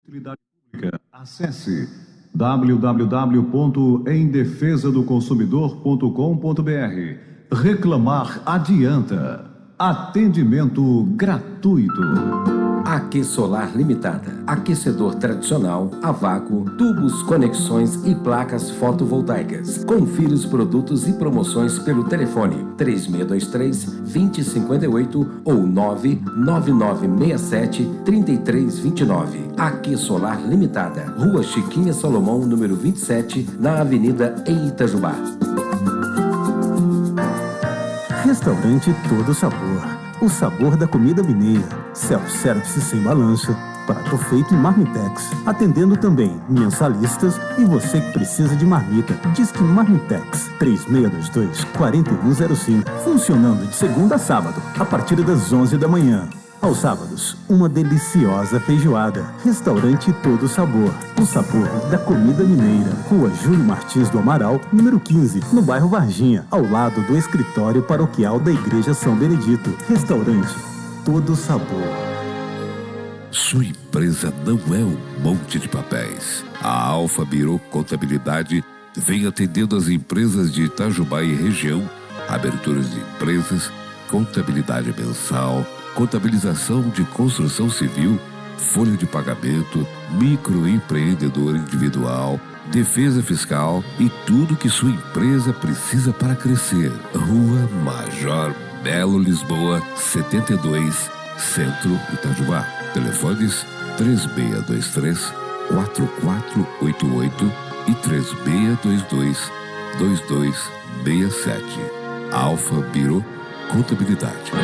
Utilidade pública. Acesse www.emdefesadoconsumidor.com.br. Reclamar adianta. Atendimento gratuito. AQ Solar Limitada. Aquecedor tradicional, a vácuo, tubos, conexões e placas fotovoltaicas. Confira os produtos e promoções pelo telefone 3623-2058 ou 99967-3329. AQ Solar Limitada. Rua Chiquinha Salomão, número 27, na Avenida Itajubá. Restaurante Todo Sabor. O sabor da comida mineira. Self-service sem balanço. Prato feito em Marmitex. Atendendo também mensalistas e você que precisa de marmita. Disque Marmitex 3622-4105. Funcionando de segunda a sábado, a partir das 11 da manhã. Aos sábados, uma deliciosa feijoada. Restaurante Todo Sabor. O sabor da comida mineira. Rua Júlio Martins do Amaral, número 15, no bairro Varginha, ao lado do escritório paroquial da Igreja São Benedito. Restaurante Todo Sabor. Sua empresa não é um monte de papéis. A Alfa Biro Contabilidade vem atendendo as empresas de Itajubá e região, aberturas de empresas, contabilidade mensal, contabilização de construção civil, folha de pagamento, microempreendedor individual, defesa fiscal e tudo que sua empresa precisa para crescer. Rua Major Belo Lisboa, 72, Centro Itajubá. Telefones 3623-4488 e 3622-2267. Alfa Biro Contabilidade. O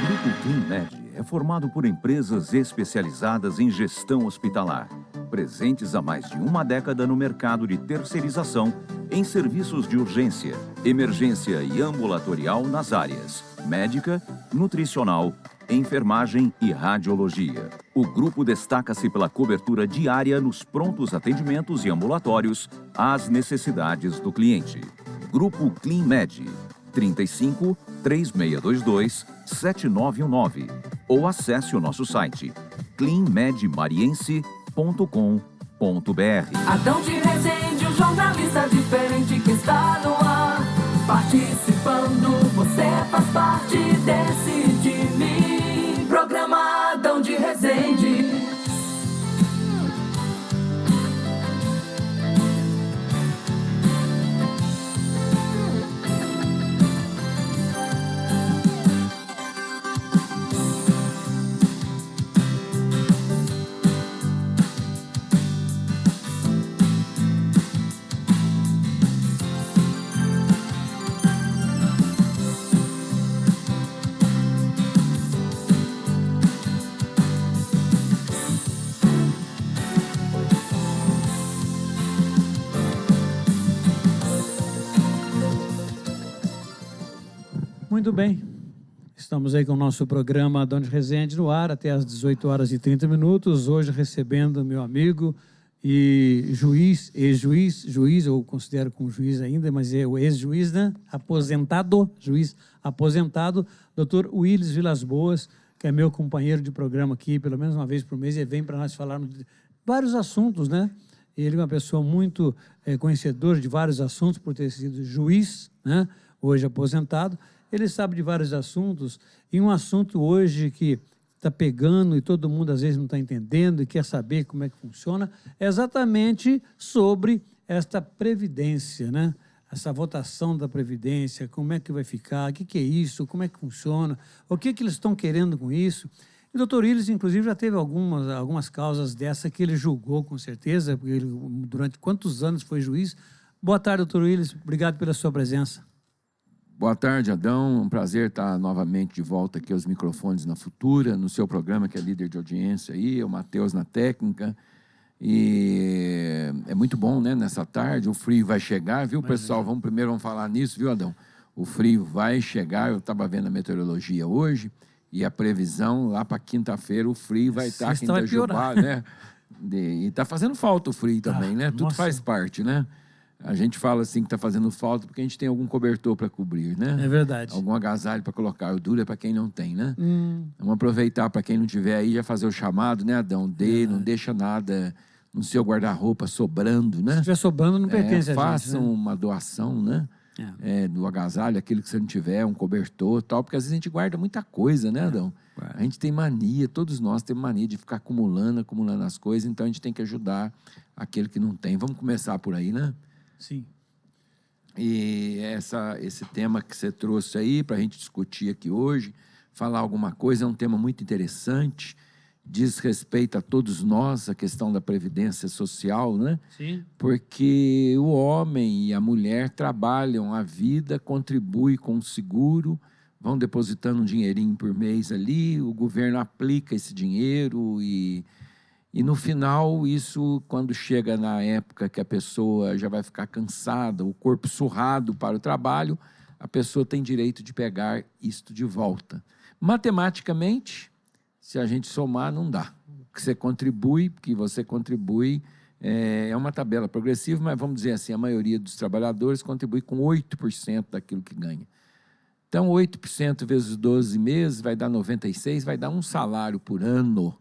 Grupo CleanMed é formado por empresas especializadas em gestão hospitalar, presentes há mais de uma década no mercado de terceirização em serviços de urgência, emergência e ambulatorial nas áreas médica, nutricional, enfermagem e radiologia. O grupo destaca-se pela cobertura diária nos prontos atendimentos e ambulatórios às necessidades do cliente. Grupo CleanMed 35 3622 7919 ou acesse o nosso site cleanmedmariense.com.br. Adão de Resende, um jornalista diferente que está no ar. Participando, você faz parte desse time. Programa Adão de Resende. Muito bem, estamos aí com o nosso programa Adão de Resende no ar até às 18 horas e 30 minutos, hoje recebendo meu amigo e juiz, ex-juiz, eu considero como juiz ainda, mas é o ex-juiz, né? Juiz aposentado, Dr. Willis Vilas Boas, que é meu companheiro de programa aqui, pelo menos uma vez por mês, e vem para nós falarmos de vários assuntos, né? Ele é uma pessoa muito conhecedora de vários assuntos, por ter sido juiz, né? Hoje aposentado. Ele sabe de vários assuntos, e um assunto hoje que está pegando e todo mundo às vezes não está entendendo e quer saber como é que funciona, é exatamente sobre esta Previdência, né? Essa votação da Previdência, como é que vai ficar, o que é isso, como é que funciona, o que eles estão querendo com isso. E o doutor Willis, inclusive, já teve algumas causas dessa que ele julgou, com certeza, porque ele, durante quantos anos foi juiz. Boa tarde, doutor Willis, obrigado pela sua presença. Boa tarde, Adão. Um prazer estar novamente de volta aqui aos microfones na Futura, no seu programa, que é líder de audiência aí, o Matheus na técnica. E é muito bom, né, nessa tarde. O frio vai chegar, viu, pessoal? Vamos falar nisso, viu, Adão? O frio vai chegar. Eu estava vendo a meteorologia hoje e a previsão lá para quinta-feira, o frio vai estar aqui em Itajubá, né? E está fazendo falta o frio também, né? Tudo faz parte, né? A gente fala assim que está fazendo falta porque a gente tem algum cobertor para cobrir, né? É verdade. Algum agasalho para colocar. O duro é para quem não tem, né? Vamos aproveitar para quem não tiver aí, já fazer o chamado, né, Adão? Não deixa nada no seu guarda-roupa sobrando, né? Se estiver sobrando, não pertence a gente. Façam uma doação, né? Do agasalho, aquilo que você não tiver, um cobertor, tal, porque às vezes a gente guarda muita coisa, né, Adão? A gente tem mania, todos nós temos mania de ficar acumulando as coisas, então a gente tem que ajudar aquele que não tem. Vamos começar por aí, né? Sim. E esse tema que você trouxe aí para a gente discutir aqui hoje, falar alguma coisa, é um tema muito interessante, diz respeito a todos nós, a questão da previdência social, né? Sim. Porque o homem e a mulher trabalham a vida, contribuem com o seguro, vão depositando um dinheirinho por mês ali, o governo aplica esse dinheiro e no final, isso, quando chega na época que a pessoa já vai ficar cansada, o corpo surrado para o trabalho, a pessoa tem direito de pegar isto de volta. Matematicamente, se a gente somar, não dá. O que você contribui, é uma tabela progressiva, mas vamos dizer assim, a maioria dos trabalhadores contribui com 8% daquilo que ganha. Então, 8% vezes 12 meses vai dar 96, vai dar um salário por ano.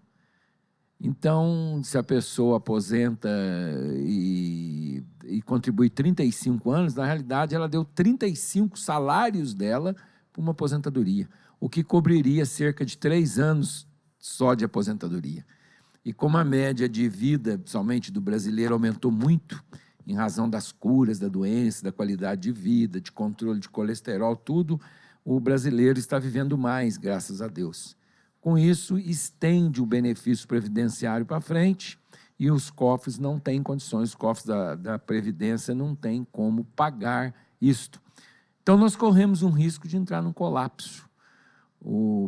Então, se a pessoa aposenta e contribui 35 anos, na realidade, ela deu 35 salários dela para uma aposentadoria, o que cobriria cerca de 3 anos só de aposentadoria. E como a média de vida, principalmente do brasileiro, aumentou muito, em razão das curas da doença, da qualidade de vida, de controle de colesterol, tudo, o brasileiro está vivendo mais, graças a Deus. Com isso, estende o benefício previdenciário para frente e os cofres não têm condições, os cofres da Previdência não têm como pagar isto. Então, nós corremos um risco de entrar num colapso,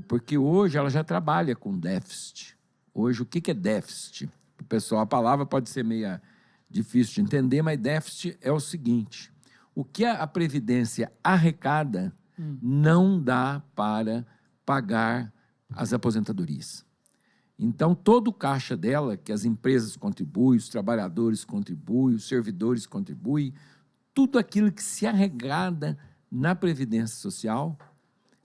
porque hoje ela já trabalha com déficit. Hoje, o que é déficit? O pessoal, a palavra pode ser meio difícil de entender, mas déficit é o seguinte: o que a Previdência arrecada não dá para pagar as aposentadorias. Então, todo o caixa dela, que as empresas contribuem, os trabalhadores contribuem, os servidores contribuem, tudo aquilo que se arrecada na Previdência Social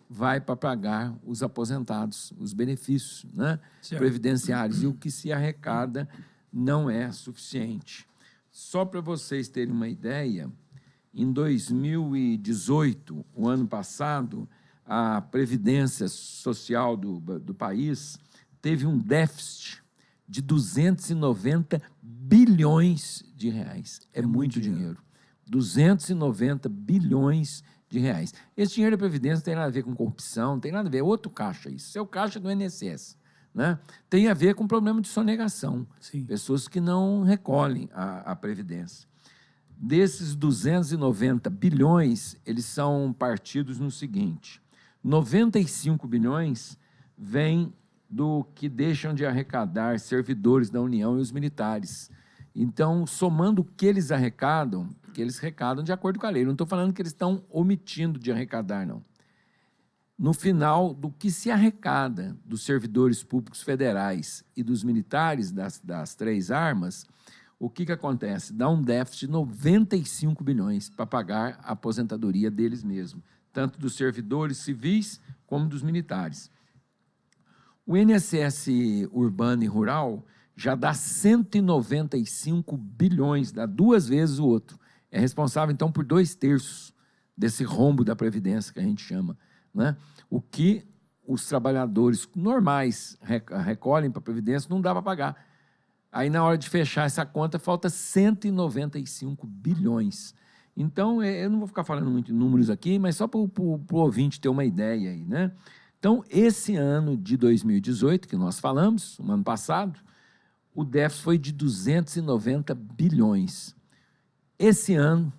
vai para pagar os aposentados, os benefícios, né, previdenciários, e o que se arrecada não é suficiente. Só para vocês terem uma ideia, em 2018, o ano passado, a Previdência Social do país teve um déficit de 290 bilhões de reais. É muito dinheiro. 290 bilhões de reais. Esse dinheiro da Previdência não tem nada a ver com corrupção, não tem nada a ver, é outro caixa isso. Isso é o caixa do INSS. Né? Tem a ver com problema de sonegação. Sim. Pessoas que não recolhem a Previdência. Desses 290 bilhões, eles são partidos no seguinte: 95 bilhões vêm do que deixam de arrecadar servidores da União e os militares. Então, somando o que eles arrecadam de acordo com a lei. Não estou falando que eles estão omitindo de arrecadar, não. No final, do que se arrecada dos servidores públicos federais e dos militares das 3 armas, o que acontece? Dá um déficit de 95 bilhões para pagar a aposentadoria deles mesmos, tanto dos servidores civis como dos militares. O INSS urbano e rural já dá 195 bilhões, dá 2 vezes o outro. É responsável, então, por 2/3 desse rombo da Previdência, que a gente chama, né? O que os trabalhadores normais recolhem para a Previdência não dá para pagar. Aí, na hora de fechar essa conta, falta 195 bilhões. Então, eu não vou ficar falando muito de números aqui, mas só para o ouvinte ter uma ideia aí, né? Então, esse ano de 2018, que nós falamos, o ano passado, o déficit foi de 290 bilhões. Esse ano,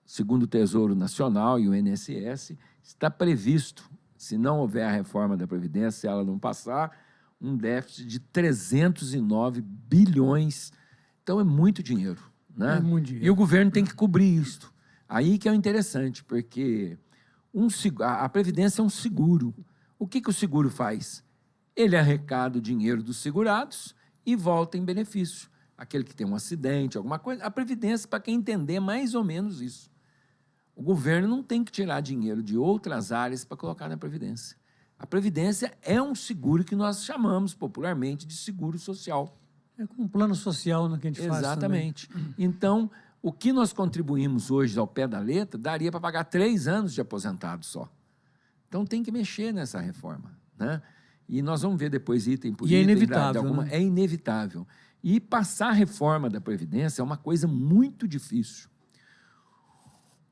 segundo o Tesouro Nacional e o INSS, está previsto, se não houver a reforma da Previdência, se ela não passar, um déficit de 309 bilhões. Então, é muito dinheiro, né? É muito dinheiro. E o governo tem que cobrir isso. Aí que é o interessante, porque a Previdência é um seguro. O que o seguro faz? Ele arrecada o dinheiro dos segurados e volta em benefício. aquele que tem um acidente, alguma coisa. A Previdência, para quem entender mais ou menos isso. O governo não tem que tirar dinheiro de outras áreas para colocar na Previdência. A Previdência é um seguro que nós chamamos popularmente de seguro social. É como um plano social, né, que a gente faz. Exatamente. Então, o que nós contribuímos hoje ao pé da letra daria para pagar 3 anos de aposentado só. Então, tem que mexer nessa reforma, né? E nós vamos ver depois item por item. E é inevitável, né? É inevitável. E passar a reforma da Previdência é uma coisa muito difícil.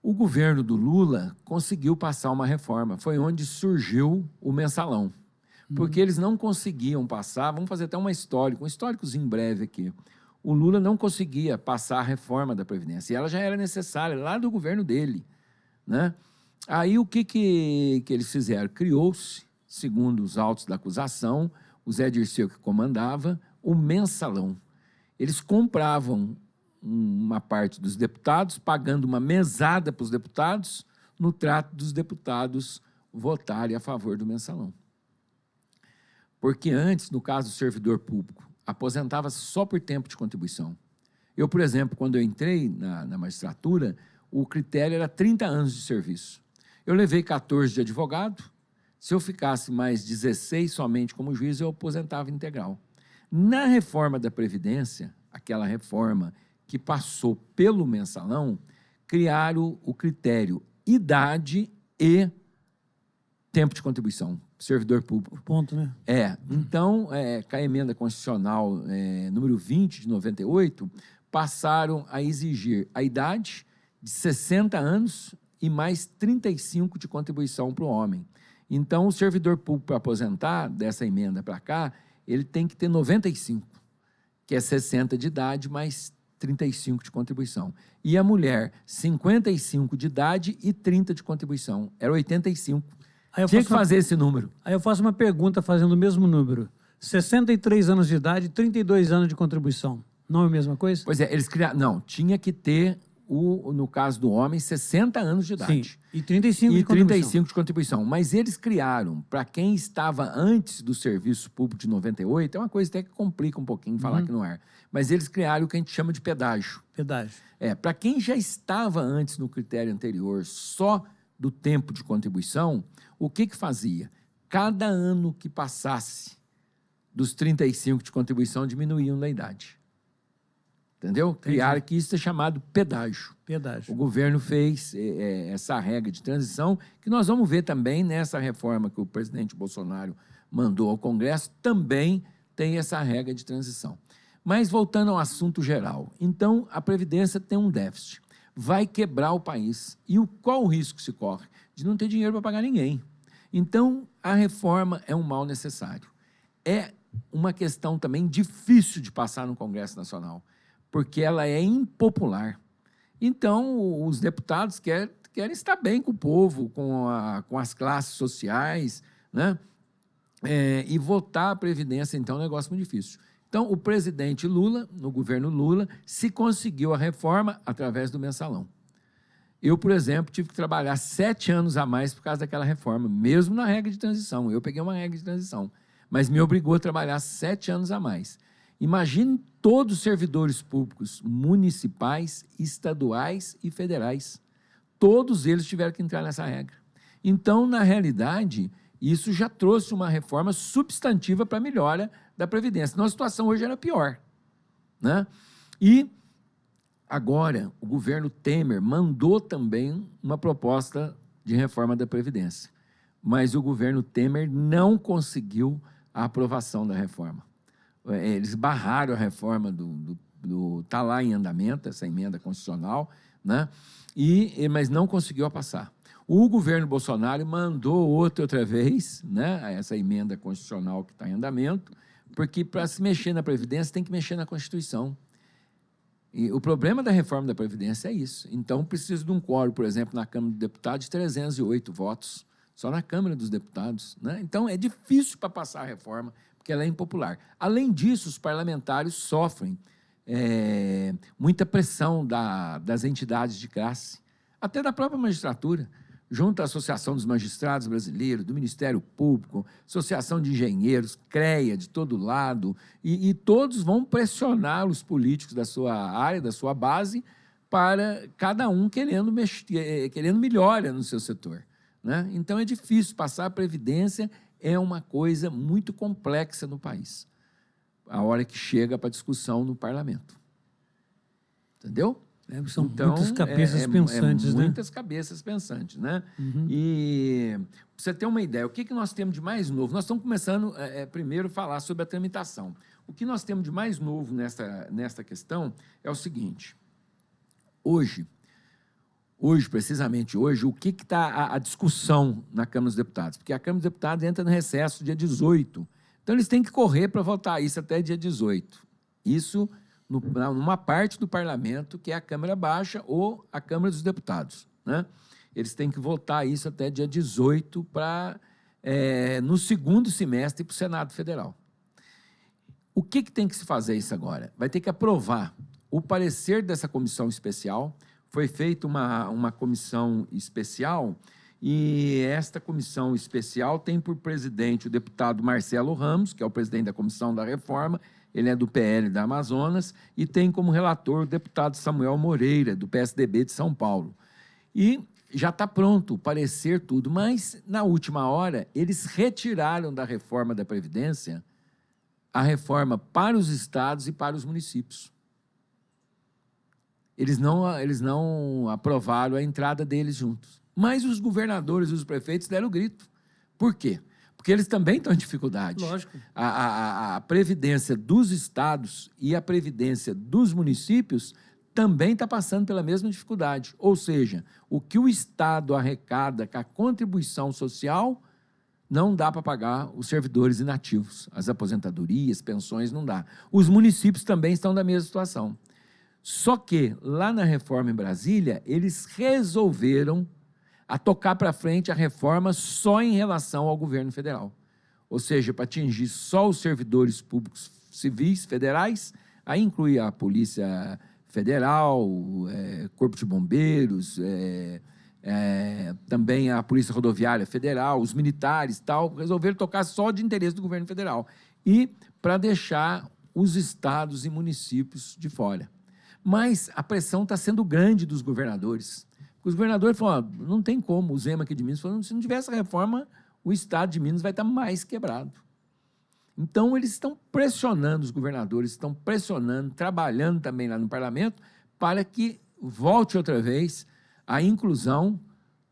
O governo do Lula conseguiu passar uma reforma. Foi onde surgiu o mensalão. Porque eles não conseguiam passar, vamos fazer até um históricozinho breve aqui. O Lula não conseguia passar a reforma da Previdência, e ela já era necessária lá do governo dele, né? Aí o que eles fizeram? Criou-se, segundo os autos da acusação, o Zé Dirceu que comandava, o mensalão. Eles compravam uma parte dos deputados, pagando uma mesada para os deputados, no trato dos deputados votarem a favor do mensalão. Porque antes, no caso do servidor público, aposentava-se só por tempo de contribuição. Eu, por exemplo, quando eu entrei na magistratura, o critério era 30 anos de serviço. Eu levei 14 de advogado, se eu ficasse mais 16 somente como juiz, eu aposentava integral. Na reforma da Previdência, aquela reforma que passou pelo mensalão, criaram o critério idade e tempo de contribuição, servidor público. Ponto, né? Então, com a emenda constitucional número 20 de 98, passaram a exigir a idade de 60 anos e mais 35 de contribuição para o homem. Então, o servidor público, para aposentar, dessa emenda para cá, ele tem que ter 95, que é 60 de idade mais 35 de contribuição. E a mulher, 55 de idade e 30 de contribuição. Era 85. Tinha que fazer esse número. Aí eu faço uma pergunta fazendo o mesmo número. 63 anos de idade e 32 anos de contribuição. Não é a mesma coisa? Pois é, eles criaram... Não, tinha que ter, no caso do homem, 60 anos de idade. Sim, e 35 de contribuição. 35 de contribuição. Mas eles criaram, para quem estava antes do serviço público de 98, é uma coisa até que complica um pouquinho falar que não é. Mas eles criaram o que a gente chama de pedágio. Pedágio. Para quem já estava antes no critério anterior só do tempo de contribuição, o que fazia? Cada ano que passasse dos 35 de contribuição, diminuíam da idade. Entendeu? Criaram que isso é chamado pedágio. Pedágio. O governo fez essa regra de transição, que nós vamos ver também nessa reforma que o presidente Bolsonaro mandou ao Congresso, também tem essa regra de transição. Mas voltando ao assunto geral, então a Previdência tem um déficit, vai quebrar o país. E qual o risco que se corre? De não ter dinheiro para pagar ninguém. Então, a reforma é um mal necessário. É uma questão também difícil de passar no Congresso Nacional, porque ela é impopular. Então, os deputados querem estar bem com o povo, com as classes sociais, né? E votar a Previdência, então, é um negócio muito difícil. Então, o presidente Lula, no governo Lula, se conseguiu a reforma através do mensalão. Eu, por exemplo, tive que trabalhar 7 anos a mais por causa daquela reforma, mesmo na regra de transição. Eu peguei uma regra de transição, mas me obrigou a trabalhar 7 anos a mais. Imagine todos os servidores públicos municipais, estaduais e federais. Todos eles tiveram que entrar nessa regra. Então, na realidade, isso já trouxe uma reforma substantiva para a melhora da Previdência. Nossa situação hoje era pior, né? E agora o governo Temer mandou também uma proposta de reforma da Previdência, mas o governo Temer não conseguiu a aprovação da reforma. Eles barraram a reforma tá lá em andamento, essa emenda constitucional, né? Mas não conseguiu passar. O governo Bolsonaro mandou outra vez, né, essa emenda constitucional que está em andamento, porque para se mexer na Previdência tem que mexer na Constituição. E o problema da reforma da Previdência é isso. Então, precisa de um quórum, por exemplo, na Câmara dos Deputados, de 308 votos, só na Câmara dos Deputados, né? Então, é difícil para passar a reforma, porque ela é impopular. Além disso, os parlamentares sofrem muita pressão das entidades de classe, até da própria magistratura, junto à Associação dos Magistrados Brasileiros, do Ministério Público, Associação de Engenheiros, CREA, de todo lado, e todos vão pressionar os políticos da sua área, da sua base, para cada um querendo melhora no seu setor, né? Então, é difícil. Passar a Previdência é uma coisa muito complexa no país, a hora que chega para discussão no parlamento. Entendeu? São muitas cabeças pensantes, né? Muitas cabeças pensantes, né? E pra você ter uma ideia, o que nós temos de mais novo? Nós estamos começando, primeiro, a falar sobre a tramitação. O que nós temos de mais novo nesta questão é o seguinte. Hoje, precisamente hoje, o que está a discussão na Câmara dos Deputados? Porque a Câmara dos Deputados entra no recesso dia 18. Então, eles têm que correr para votar isso até dia 18. Isso numa parte do parlamento, que é a Câmara Baixa ou a Câmara dos Deputados, né? Eles têm que votar isso até dia 18 no segundo semestre para o Senado Federal. O que tem que se fazer isso agora? Vai ter que aprovar o parecer dessa comissão especial. Foi feita uma comissão especial e esta comissão especial tem por presidente o deputado Marcelo Ramos, que é o presidente da Comissão da Reforma. Ele é do PL da Amazonas, e tem como relator o deputado Samuel Moreira, do PSDB de São Paulo. E já está pronto o parecer, tudo, mas, na última hora, eles retiraram da reforma da Previdência a reforma para os estados e para os municípios. Eles não aprovaram a entrada deles juntos. Mas os governadores e os prefeitos deram o grito. Por quê? Porque eles também estão em dificuldade. Lógico. A previdência dos estados e a previdência dos municípios também está passando pela mesma dificuldade. Ou seja, o que o Estado arrecada com a contribuição social não dá para pagar os servidores inativos. As aposentadorias, pensões, não dá. Os municípios também estão na mesma situação. Só que, lá na reforma em Brasília, eles resolveram a tocar para frente a reforma só em relação ao governo federal. Ou seja, para atingir só os servidores públicos civis federais, aí inclui a Polícia Federal, Corpo de Bombeiros, também a Polícia Rodoviária Federal, os militares, tal, resolveram tocar só de interesse do governo federal. E para deixar os estados e municípios de fora. Mas a pressão está sendo grande dos governadores. Os governadores falaram, não tem como, o Zema aqui de Minas falou, se não tiver essa reforma, o estado de Minas vai estar mais quebrado. Então, eles estão pressionando, os governadores estão pressionando, trabalhando também lá no parlamento, para que volte outra vez a inclusão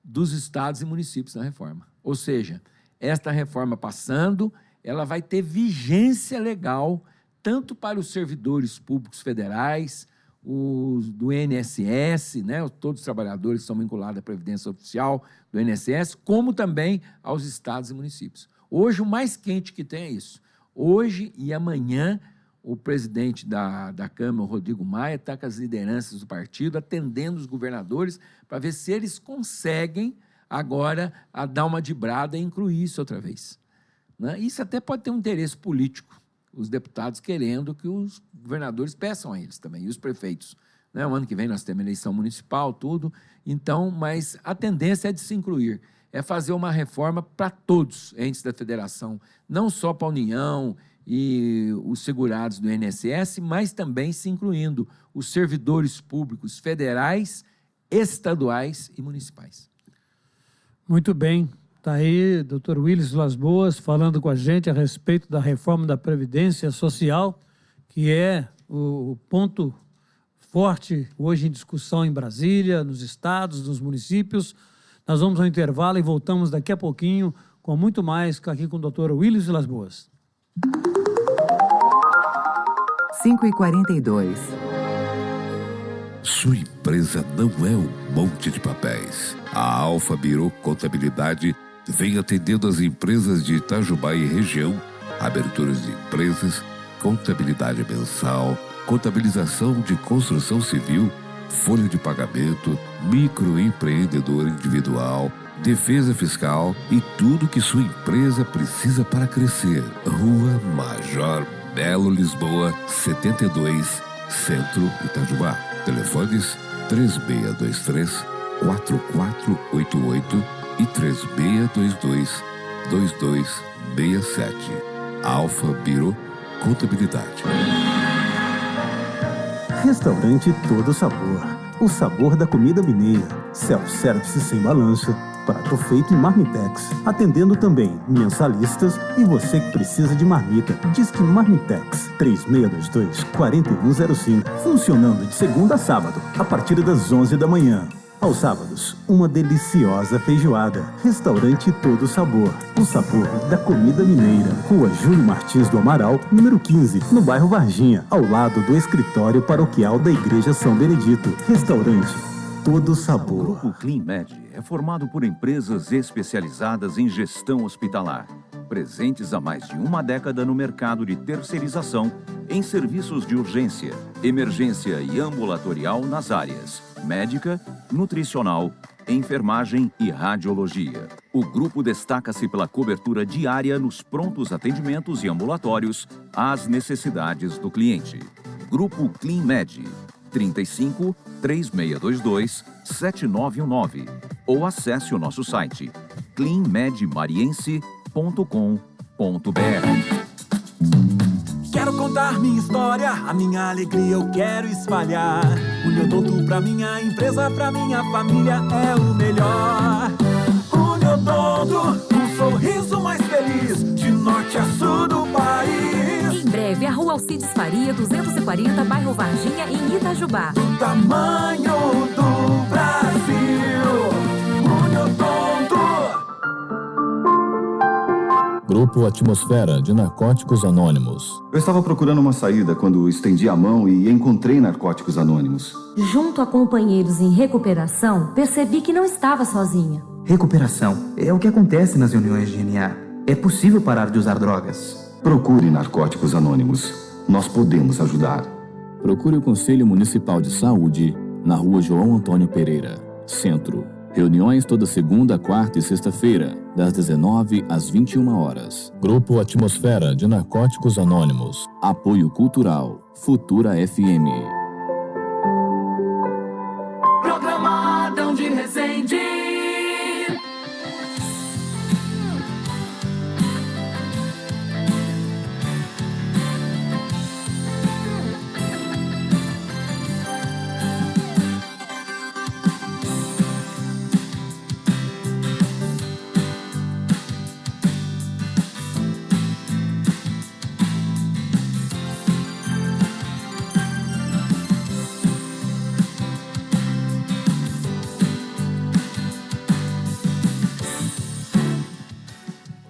dos estados e municípios na reforma. Ou seja, esta reforma passando, ela vai ter vigência legal, tanto para os servidores públicos federais, os do INSS, né, todos os trabalhadores são vinculados à Previdência Oficial do INSS, como também aos estados e municípios. Hoje, o mais quente que tem é isso. Hoje e amanhã, o presidente da Câmara, Rodrigo Maia, está com as lideranças do partido, atendendo os governadores, para ver se eles conseguem agora a dar uma dibrada e incluir isso outra vez, né? Isso até pode ter um interesse político, os deputados querendo que os governadores peçam a eles também, e os prefeitos, né? O ano que vem nós temos eleição municipal, tudo, então, mas a tendência é de se incluir, é fazer uma reforma para todos, entes da federação, não só para a União e os segurados do INSS, mas também se incluindo os servidores públicos federais, estaduais e municipais. Muito bem. Está aí o Dr. Willis Vilas Boas falando com a gente a respeito da reforma da Previdência Social, que é o ponto forte hoje em discussão em Brasília, nos estados, nos municípios. Nós vamos ao intervalo e voltamos daqui a pouquinho com muito mais aqui com o Dr. Willis Vilas Boas. 5h42. Sua empresa não é um monte de papéis. A Alfa Biro Contabilidade vem atendendo as empresas de Itajubá e região, aberturas de empresas, contabilidade mensal, contabilização de construção civil, folha de pagamento, microempreendedor individual, defesa fiscal e tudo que sua empresa precisa para crescer. Rua Major Belo Lisboa, 72, Centro Itajubá. Telefones 4488 e 3622-2267. Alfa Biro Contabilidade. Restaurante Todo Sabor. O sabor da comida mineira. Self-service sem balanço. Prato feito em Marmitex. Atendendo também mensalistas e você que precisa de marmita. Disque Marmitex 3622-4105. Funcionando de segunda a sábado, a partir das 11 da manhã. Aos sábados, uma deliciosa feijoada. Restaurante Todo Sabor. O sabor da comida mineira. Rua Júlio Martins do Amaral, número 15, no bairro Varginha, ao lado do escritório paroquial da Igreja São Benedito. Restaurante Todo Sabor. O Grupo CleanMed é formado por empresas especializadas em gestão hospitalar, presentes há mais de uma década no mercado de terceirização em serviços de urgência, emergência e ambulatorial nas áreas médica, nutricional, enfermagem e radiologia. O grupo destaca-se pela cobertura diária nos prontos atendimentos e ambulatórios às necessidades do cliente. Grupo CleanMed 35 3622 7919 ou acesse o nosso site cleanmedmariense.com.br. Quero contar minha história, a minha alegria eu quero espalhar. Uniodonto pra minha empresa, pra minha família é o melhor. Uniodonto, um sorriso mais feliz, de norte a sul do país. Em breve, a Rua Alcides Faria, 240, bairro Varginha, em Itajubá. Do tamanho do Brasil, Uniodonto. Grupo Atmosfera de Narcóticos Anônimos. Eu estava procurando uma saída quando estendi a mão e encontrei Narcóticos Anônimos. Junto a companheiros em recuperação, percebi que não estava sozinha. Recuperação é o que acontece nas reuniões de NA. É possível parar de usar drogas. Procure Narcóticos Anônimos. Nós podemos ajudar. Procure o Conselho Municipal de Saúde na Rua João Antônio Pereira, Centro. Reuniões toda segunda, quarta e sexta-feira, das 19 às 21 horas. Grupo Atmosfera de Narcóticos Anônimos. Apoio Cultural. Futura FM. Programadão de Resende.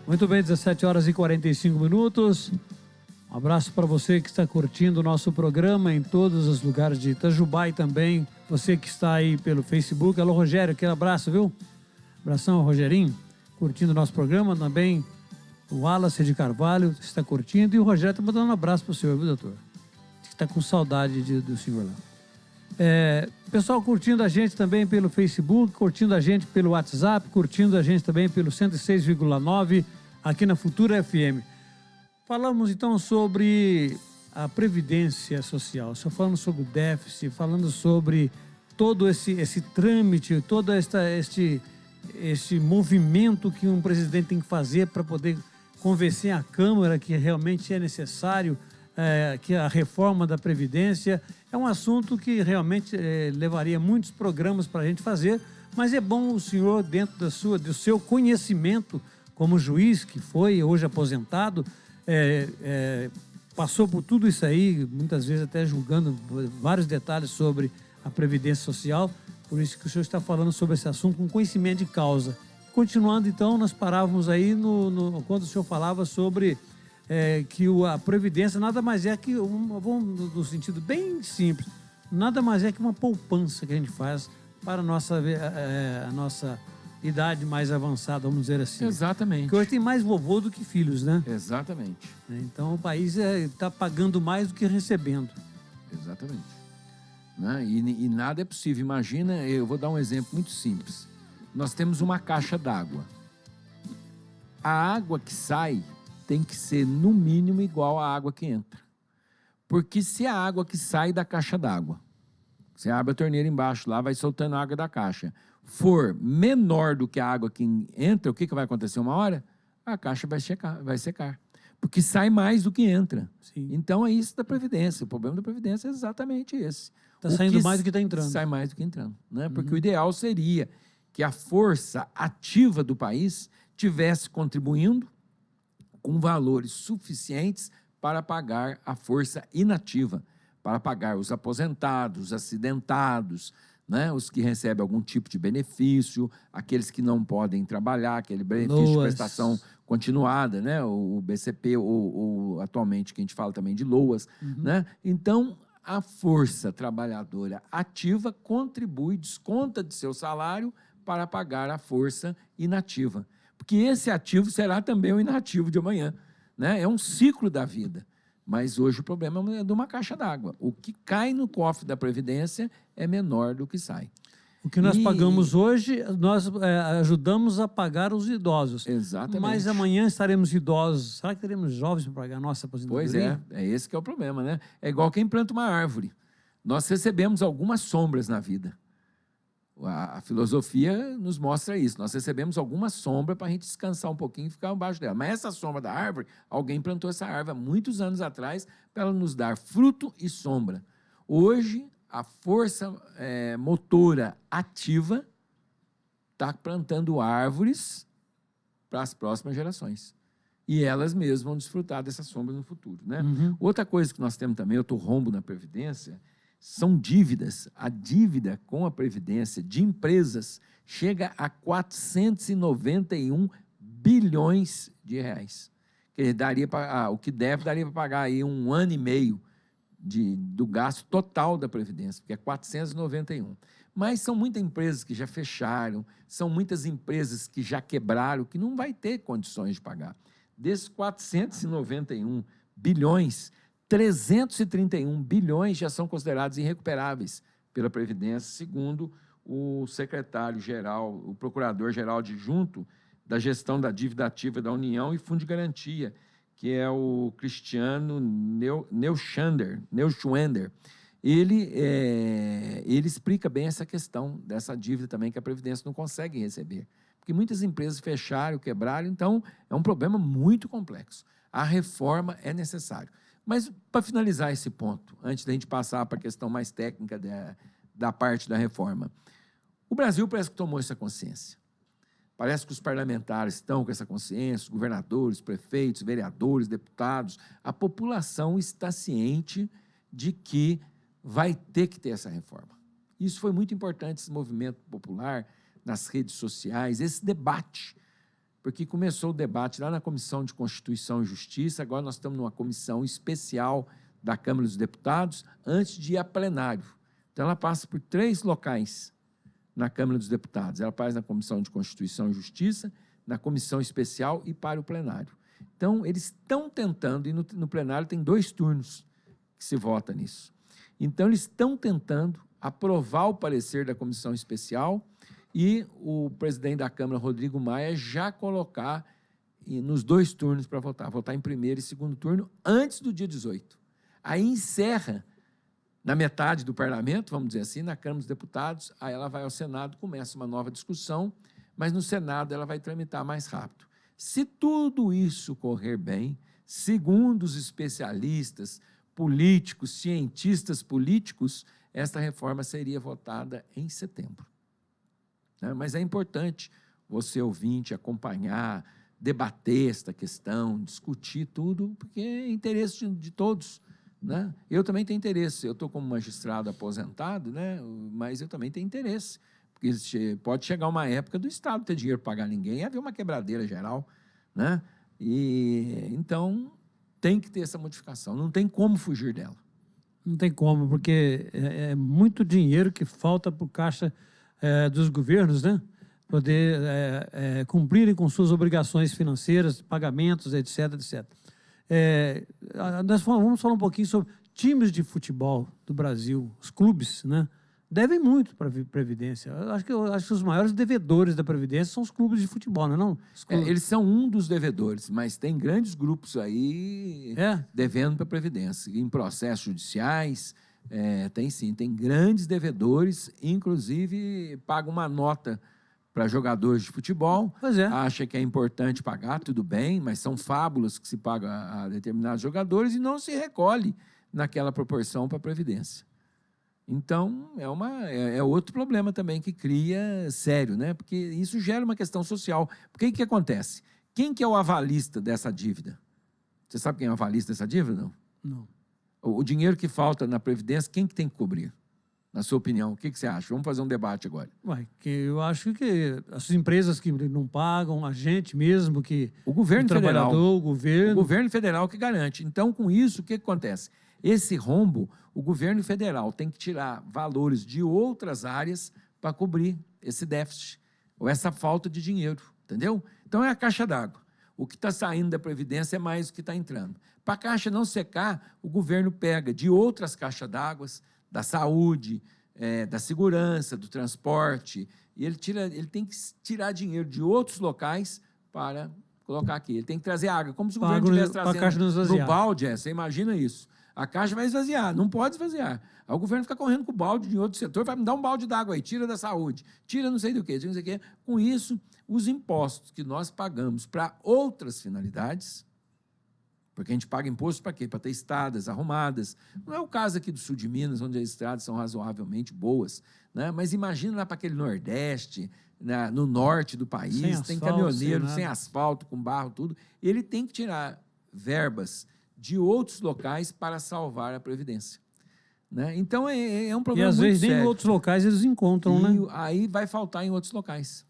Muito bem, 17 horas e 45 minutos. Um abraço para você que está curtindo o nosso programa em todos os lugares de Itajubá e também você que está aí pelo Facebook. Alô, Rogério, aquele abraço, viu? Abração ao Rogerinho, curtindo o nosso programa. Também o Wallace de Carvalho está curtindo e o Rogério está mandando um abraço para o senhor, viu, doutor? Está com saudade do senhor lá. Pessoal curtindo a gente também pelo Facebook, curtindo a gente pelo WhatsApp, curtindo a gente também pelo 106,9 aqui na Futura FM. Falamos então sobre a Previdência Social, só falando sobre o déficit, falando sobre todo esse trâmite, todo este movimento que um presidente tem que fazer para poder convencer a Câmara que realmente é necessário que a reforma da Previdência. É um assunto que realmente levaria muitos programas para a gente fazer, mas é bom o senhor, dentro do seu conhecimento como juiz, que foi hoje aposentado, passou por tudo isso aí, muitas vezes até julgando vários detalhes sobre a Previdência Social, por isso que o senhor está falando sobre esse assunto com conhecimento de causa. Continuando então, nós parávamos aí quando o senhor falava sobre que a Previdência nada mais é que, vamos no sentido bem simples, nada mais é que uma poupança que a gente faz para a nossa idade mais avançada, vamos dizer assim. Exatamente. Porque hoje tem mais vovô do que filhos, né? Exatamente. Então o país está pagando mais do que recebendo. Exatamente. Né? E nada é possível. Imagina, eu vou dar um exemplo muito simples. Nós temos uma caixa d'água. A água que sai tem que ser, no mínimo, igual à água que entra. Porque se a água que sai da caixa d'água, você abre a torneira embaixo lá, vai soltando a água da caixa. for menor do que a água que entra, o que vai acontecer uma hora? A caixa vai secar. Porque sai mais do que entra. Sim. Então é isso da Previdência. O problema da Previdência é exatamente esse. Está saindo mais do que está entrando. Sai mais do que entrando. Né? Porque o ideal seria que a força ativa do país tivesse contribuindo com valores suficientes para pagar a força inativa, para pagar os aposentados, os acidentados, né? Os que recebem algum tipo de benefício, aqueles que não podem trabalhar, aquele benefício de prestação continuada, né? O BCP, ou atualmente que a gente fala também de LOAS. Né? Então, a força trabalhadora ativa contribui, desconta de seu salário para pagar a força inativa. Porque esse ativo será também o inativo de amanhã. Né? É um ciclo da vida. Mas hoje o problema é de uma caixa d'água. O que cai no cofre da Previdência é menor do que sai. O que nós pagamos hoje, nós ajudamos a pagar os idosos. Exatamente. Mas amanhã estaremos idosos. Será que teremos jovens para pagar a nossa aposentadoria? Pois é esse que é o problema, né? É igual quem planta uma árvore. Nós recebemos algumas sombras na vida. A filosofia nos mostra isso. Nós recebemos alguma sombra para a gente descansar um pouquinho e ficar embaixo dela. Mas essa sombra da árvore, alguém plantou essa árvore há muitos anos atrás para ela nos dar fruto e sombra. Hoje, a força motora ativa está plantando árvores para as próximas gerações. E elas mesmas vão desfrutar dessa sombra no futuro. Né? Outra coisa que nós temos também, outro rombo na Previdência, são dívidas. A dívida com a Previdência de empresas chega a 491 bilhões de reais. Que daria o que daria para pagar aí 1 ano e meio do gasto total da Previdência, porque é 491. Mas são muitas empresas que já fecharam, são muitas empresas que já quebraram, que não vai ter condições de pagar. Desses 491 bilhões, 331 bilhões já são considerados irrecuperáveis pela Previdência, segundo o secretário-geral, o procurador-geral adjunto da gestão da dívida ativa da União e Fundo de Garantia, que é o Cristiano Neuschwander. Ele explica bem essa questão dessa dívida também que a Previdência não consegue receber. Porque muitas empresas fecharam, quebraram, então é um problema muito complexo. A reforma é necessária. Mas, para finalizar esse ponto, antes da gente passar para a questão mais técnica da parte da reforma, o Brasil parece que tomou essa consciência. Parece que os parlamentares estão com essa consciência, os governadores, prefeitos, vereadores, deputados, a população está ciente de que vai ter que ter essa reforma. Isso foi muito importante, esse movimento popular, nas redes sociais, esse debate, porque começou o debate lá na Comissão de Constituição e Justiça, agora nós estamos numa comissão especial da Câmara dos Deputados, antes de ir a plenário. Então, ela passa por 3 locais na Câmara dos Deputados. Ela faz na Comissão de Constituição e Justiça, na Comissão Especial e para o plenário. Então, eles estão tentando, e no plenário tem 2 turnos que se vota nisso. Então, eles estão tentando aprovar o parecer da Comissão Especial e o presidente da Câmara, Rodrigo Maia, já colocar nos 2 turnos para votar em primeiro e segundo turno, antes do dia 18. Aí encerra na metade do parlamento, vamos dizer assim, na Câmara dos Deputados, aí ela vai ao Senado, começa uma nova discussão, mas no Senado ela vai tramitar mais rápido. Se tudo isso correr bem, segundo os especialistas, políticos, cientistas políticos, esta reforma seria votada em setembro. Mas é importante você, ouvinte, acompanhar, debater esta questão, discutir tudo, porque é interesse de todos. Né? Eu também tenho interesse. Eu estou como magistrado aposentado, né? Mas eu também tenho interesse, porque pode chegar uma época do Estado ter dinheiro para pagar ninguém e haver uma quebradeira geral. Né? E, então, tem que ter essa modificação, não tem como fugir dela. Não tem como, porque é muito dinheiro que falta para o caixa dos governos, né? Poder cumprirem com suas obrigações financeiras, pagamentos, etc, etc. Nós vamos falar um pouquinho sobre times de futebol do Brasil, os clubes, né? Devem muito para a Previdência. Eu acho que os maiores devedores da Previdência são os clubes de futebol, não é não? Eles são um dos devedores, mas tem grandes grupos aí devendo para a Previdência, em processos judiciais, Tem sim, tem grandes devedores, inclusive paga uma nota para jogadores de futebol, acha que é importante pagar, tudo bem, mas são fábulas que se paga a determinados jogadores e não se recolhe naquela proporção para a Previdência. Então, é outro problema também que cria sério, né? Porque isso gera uma questão social. Porque o que acontece? Quem que é o avalista dessa dívida? Você sabe quem é o avalista dessa dívida, não? Não. O dinheiro que falta na Previdência, quem que tem que cobrir? Na sua opinião, o que você acha? Vamos fazer um debate agora. Eu acho que as empresas que não pagam, a gente mesmo que... O governo federal. O governo federal que garante. Então, com isso, o que acontece? Esse rombo, o governo federal tem que tirar valores de outras áreas para cobrir esse déficit, ou essa falta de dinheiro, entendeu? Então, é a caixa d'água. O que está saindo da Previdência é mais do que está entrando. Para a caixa não secar, o governo pega de outras caixas d'água, da saúde, da segurança, do transporte, e ele tem que tirar dinheiro de outros locais para colocar aqui. Ele tem que trazer água, como se o governo estivesse trazendo no balde. Você imagina isso. A caixa vai esvaziar, não pode esvaziar. Aí o governo fica correndo com o balde de outro setor, vai me dar um balde d'água aí, tira da saúde, tira não sei do que, tira não sei o quê. Com isso, os impostos que nós pagamos para outras finalidades, porque a gente paga imposto para quê? Para ter estradas arrumadas. Não é o caso aqui do sul de Minas, onde as estradas são razoavelmente boas, né? Mas imagina lá para aquele Nordeste, no norte do país, tem caminhoneiro sem asfalto, com barro, tudo. Ele tem que tirar verbas de outros locais para salvar a Previdência. Né? Então, é um problema muito sério. E às vezes nem em outros locais eles encontram, né? Aí vai faltar em outros locais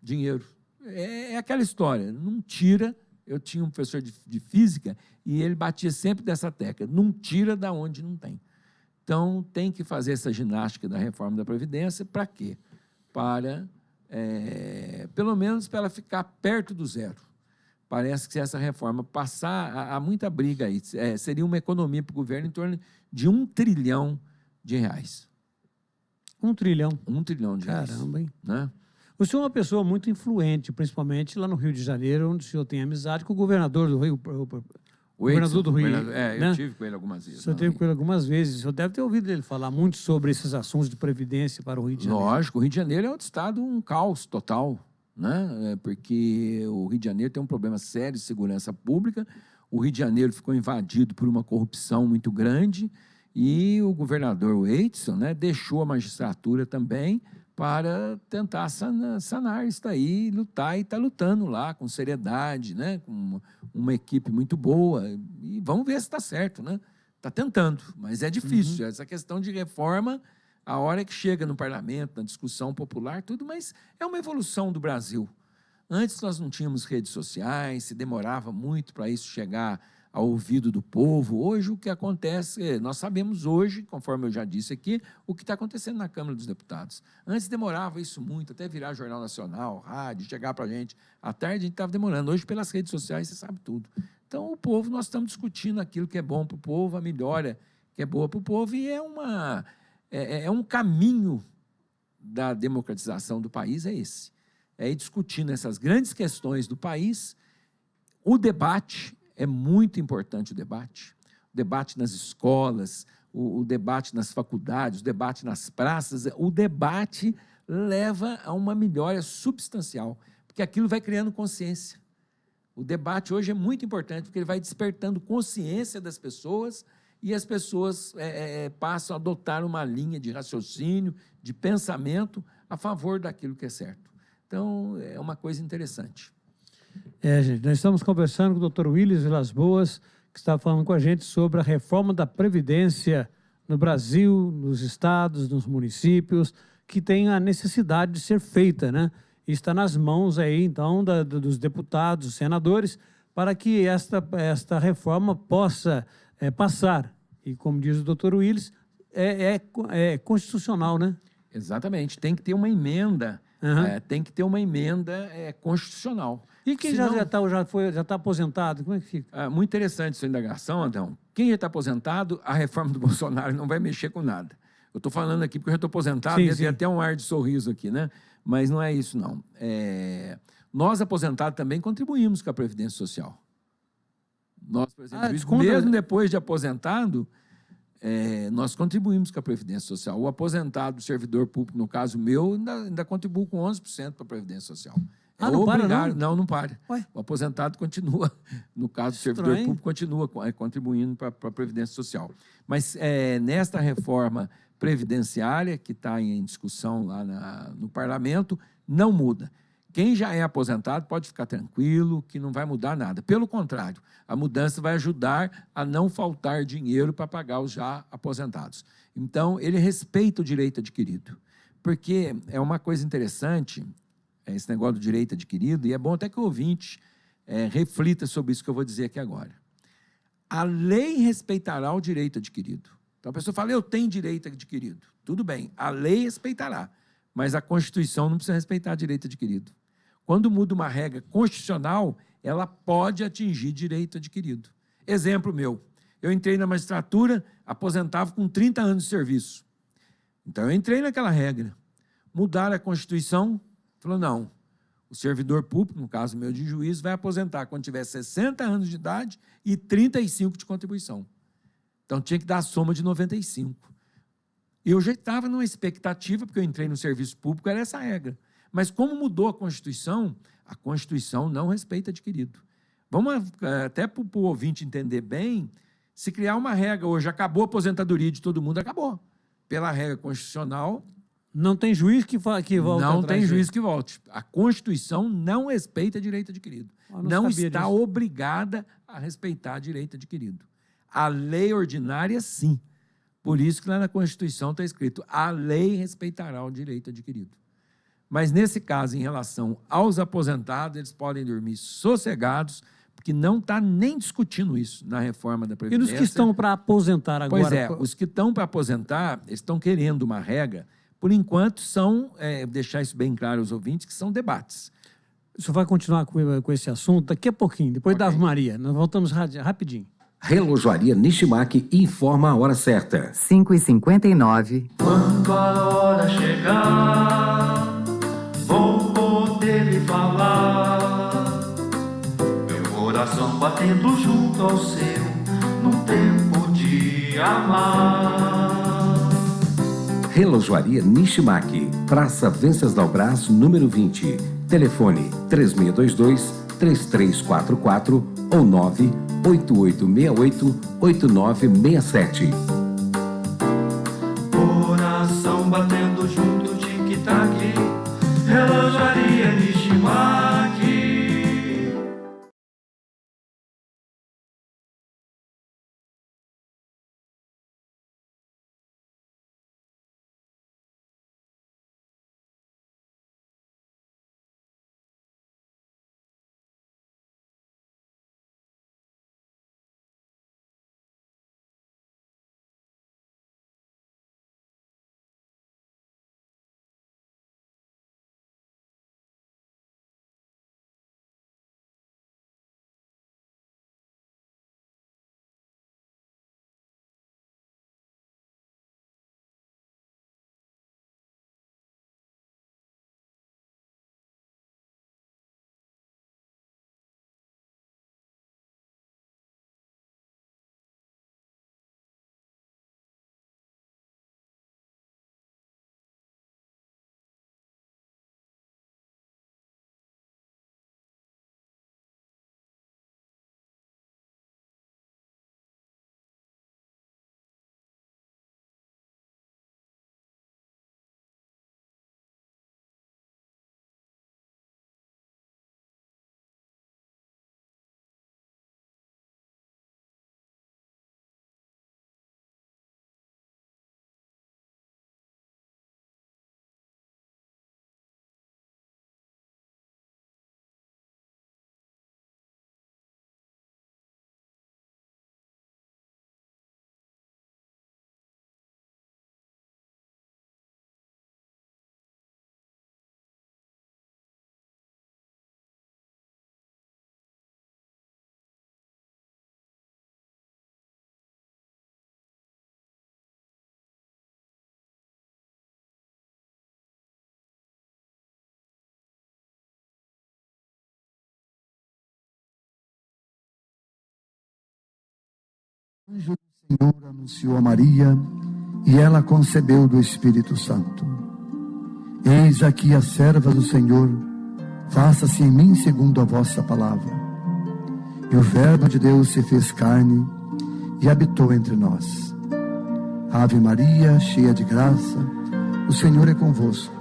dinheiro. É aquela história, não tira. Eu tinha um professor de física e ele batia sempre dessa tecla, não tira da onde não tem. Então, tem que fazer essa ginástica da reforma da Previdência, para quê? Para, pelo menos, para ela ficar perto do zero. Parece que se essa reforma passar, há muita briga aí. Seria uma economia para o governo em torno de R$1 trilhão. 1 trilhão? 1 trilhão de reais. Caramba, hein? Né? O senhor é uma pessoa muito influente, principalmente lá no Rio de Janeiro, onde o senhor tem amizade com o governador do Rio. O governador do Rio. Eu tive com ele algumas vezes. O senhor teve com ele algumas vezes. O senhor deve ter ouvido ele falar muito sobre esses assuntos de previdência para o Rio de Janeiro. Lógico, o Rio de Janeiro é outro estado, um caos total, né? Porque o Rio de Janeiro tem um problema sério de segurança pública. O Rio de Janeiro ficou invadido por uma corrupção muito grande e o governador Edson, né, deixou a magistratura também para tentar sanar isso daí, lutar, e está lutando lá com seriedade, né, com uma equipe muito boa, e vamos ver se está certo, né? Está tentando, mas é difícil. Essa questão de reforma, a hora que chega no parlamento, na discussão popular, tudo, mas é uma evolução do Brasil. Antes nós não tínhamos redes sociais, se demorava muito para isso chegar ao ouvido do povo. Hoje o que acontece, nós sabemos hoje, conforme eu já disse aqui, o que está acontecendo na Câmara dos Deputados. Antes demorava isso muito, até virar Jornal Nacional, rádio, chegar para a gente. À tarde a gente estava demorando. Hoje, pelas redes sociais, você sabe tudo. Então, o povo, nós estamos discutindo aquilo que é bom para o povo, a melhora que é boa para o povo, e é um caminho da democratização do país, é esse. É ir discutindo essas grandes questões do país. O debate é muito importante, o debate nas escolas, o debate nas faculdades, o debate nas praças. O debate leva a uma melhora substancial, porque aquilo vai criando consciência. O debate hoje é muito importante, porque ele vai despertando consciência das pessoas, e as pessoas passam a adotar uma linha de raciocínio, de pensamento a favor daquilo que é certo. Então, é uma coisa interessante. Gente, nós estamos conversando com o Dr. Willis Vilas Boas, que está falando com a gente sobre a reforma da Previdência no Brasil, nos estados, nos municípios, que tem a necessidade de ser feita, né? E está nas mãos aí, então, dos deputados, dos senadores, para que esta reforma possa passar. E, como diz o Dr. Willis, é constitucional, né? Exatamente. Tem que ter uma emenda, tem que ter uma emenda constitucional. E quem já está aposentado, como é que fica? Muito interessante sua indagação, Adão. Quem já está aposentado, a reforma do Bolsonaro não vai mexer com nada. Eu estou falando aqui porque eu já estou aposentado, e tem até um ar de sorriso aqui, né? Mas não é isso, não. Nós, aposentados, também contribuímos com a Previdência Social. Nós, por exemplo, mesmo depois de aposentado, nós contribuímos com a Previdência Social. O aposentado, o servidor público, no caso meu, ainda contribui com 11% para a Previdência Social. Não para, não? Não para. Ué? O aposentado continua, no caso, o servidor público continua contribuindo para a Previdência Social. Mas nesta reforma previdenciária, que está em discussão lá no Parlamento, não muda. Quem já é aposentado pode ficar tranquilo, que não vai mudar nada. Pelo contrário, a mudança vai ajudar a não faltar dinheiro para pagar os já aposentados. Então, ele respeita o direito adquirido. Porque é uma coisa interessante, esse negócio do direito adquirido, e é bom até que o ouvinte reflita sobre isso que eu vou dizer aqui agora. A lei respeitará o direito adquirido. Então, a pessoa fala, eu tenho direito adquirido. Tudo bem, a lei respeitará, mas a Constituição não precisa respeitar direito adquirido. Quando muda uma regra constitucional, ela pode atingir direito adquirido. Exemplo meu, eu entrei na magistratura, aposentava com 30 anos de serviço. Então, eu entrei naquela regra. Mudaram a Constituição, falou, não, o servidor público, no caso meu de juiz, vai aposentar quando tiver 60 anos de idade e 35 de contribuição. Então, tinha que dar a soma de 95. Eu já estava numa expectativa, porque eu entrei no serviço público, era essa regra. Mas como mudou a Constituição não respeita adquirido. Vamos, até para o ouvinte entender bem, se criar uma regra hoje, acabou a aposentadoria de todo mundo, acabou. Pela regra constitucional... Não tem juiz que volte. Não tem juiz que volte. A Constituição não respeita direito adquirido. Não está obrigada a respeitar direito adquirido. A lei ordinária, sim. Por isso que lá na Constituição está escrito, a lei respeitará o direito adquirido. Mas, nesse caso, em relação aos aposentados, eles podem dormir sossegados, porque não está nem discutindo isso na reforma da Previdência. E dos que estão para aposentar agora? Pois é, os que estão para aposentar, eles estão querendo uma regra, por enquanto, deixar isso bem claro aos ouvintes, que são debates. O senhor vai continuar com esse assunto daqui a pouquinho, depois da Ave Maria. Nós voltamos rapidinho. Relojoaria Nishimaki informa a hora certa. 5h59. Quando a hora chegar, vou poder lhe falar. Meu coração batendo junto ao seu, num tempo de amar. Relojoaria Nishimaki, Praça Venceslau Braz, número 20. Telefone 3622-3344 ou 98868-8967. Coração batendo junto, tic-tac, Relojoaria Nishimaki. O Senhor anunciou a Maria e ela concebeu do Espírito Santo. Eis aqui a serva do Senhor, faça-se em mim segundo a vossa palavra. E o Verbo de Deus se fez carne e habitou entre nós. Ave Maria, cheia de graça, o Senhor é convosco.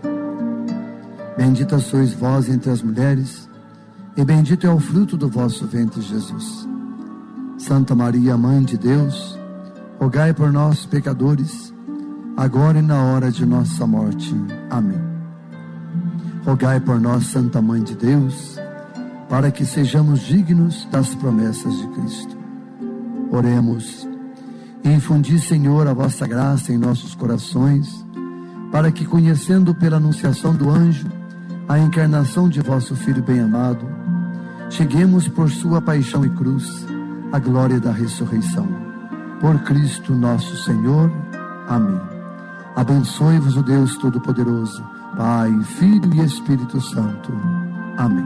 Bendita sois vós entre as mulheres, e bendito é o fruto do vosso ventre, Jesus. Santa Maria, Mãe de Deus, rogai por nós, pecadores, agora e na hora de nossa morte. Amém. Rogai por nós, Santa Mãe de Deus, para que sejamos dignos das promessas de Cristo. Oremos. Infundi, Senhor, a vossa graça em nossos corações, para que, conhecendo pela anunciação do anjo a encarnação de vosso Filho bem-amado, cheguemos por sua paixão e cruz à glória da ressurreição. Por Cristo nosso Senhor. Amém. Abençoe-vos o Deus Todo-Poderoso, Pai, Filho e Espírito Santo. Amém.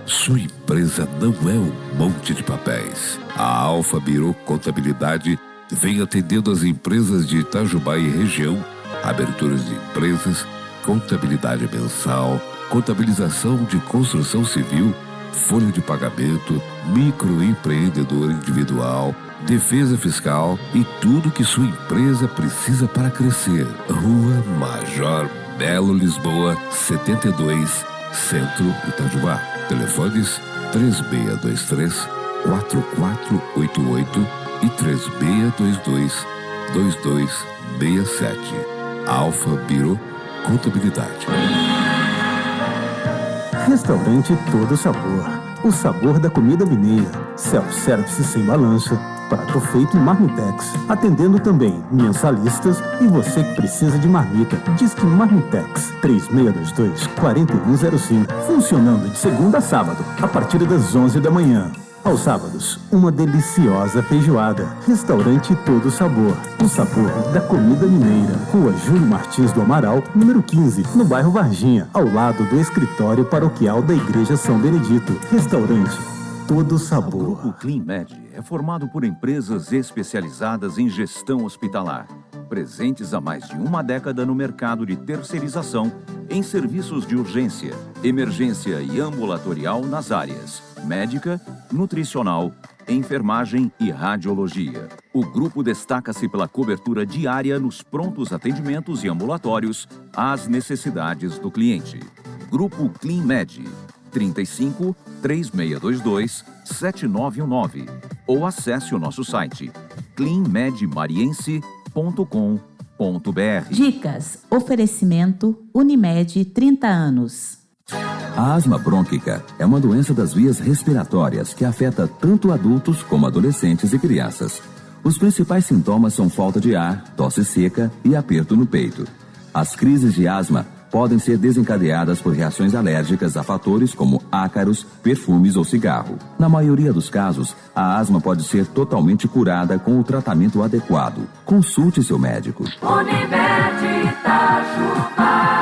Sua empresa não é um monte de papéis. A Alfa Biro Contabilidade vem atendendo as empresas de Itajubá e região, aberturas de empresas, contabilidade mensal, contabilização de construção civil, folha de pagamento, microempreendedor individual, defesa fiscal e tudo que sua empresa precisa para crescer. Rua Major Belo Lisboa, 72, Centro, Itajubá. Telefones 3623-4488 e 3622-2267. Alfa Biro Contabilidade. Restaurante Todo Sabor. O sabor da comida mineira. Self-service sem balança. Prato feito em Marmitex. Atendendo também mensalistas e você que precisa de marmita. Diz que Marmitex 3622-4105. Funcionando de segunda a sábado, a partir das 11 da manhã. Aos sábados, uma deliciosa feijoada. Restaurante Todo Sabor. O sabor da comida mineira. Rua Júlio Martins do Amaral, número 15, no bairro Varginha, ao lado do escritório paroquial da Igreja São Benedito. Restaurante Todo Sabor. O CleanMed é formado por empresas especializadas em gestão hospitalar, presentes há mais de uma década no mercado de terceirização em serviços de urgência, emergência e ambulatorial nas áreas médica, nutricional, enfermagem e radiologia. O grupo destaca-se pela cobertura diária nos prontos atendimentos e ambulatórios às necessidades do cliente. Grupo CleanMed 35 3622 7919 ou acesse o nosso site cleanmedmariense.com.br. Dicas. Oferecimento Unimed 30 anos. A asma brônquica é uma doença das vias respiratórias que afeta tanto adultos como adolescentes e crianças. Os principais sintomas são falta de ar, tosse seca e aperto no peito. As crises de asma podem ser desencadeadas por reações alérgicas a fatores como ácaros, perfumes ou cigarro. Na maioria dos casos, a asma pode ser totalmente curada com o tratamento adequado. Consulte seu médico. Unimed Itajubá.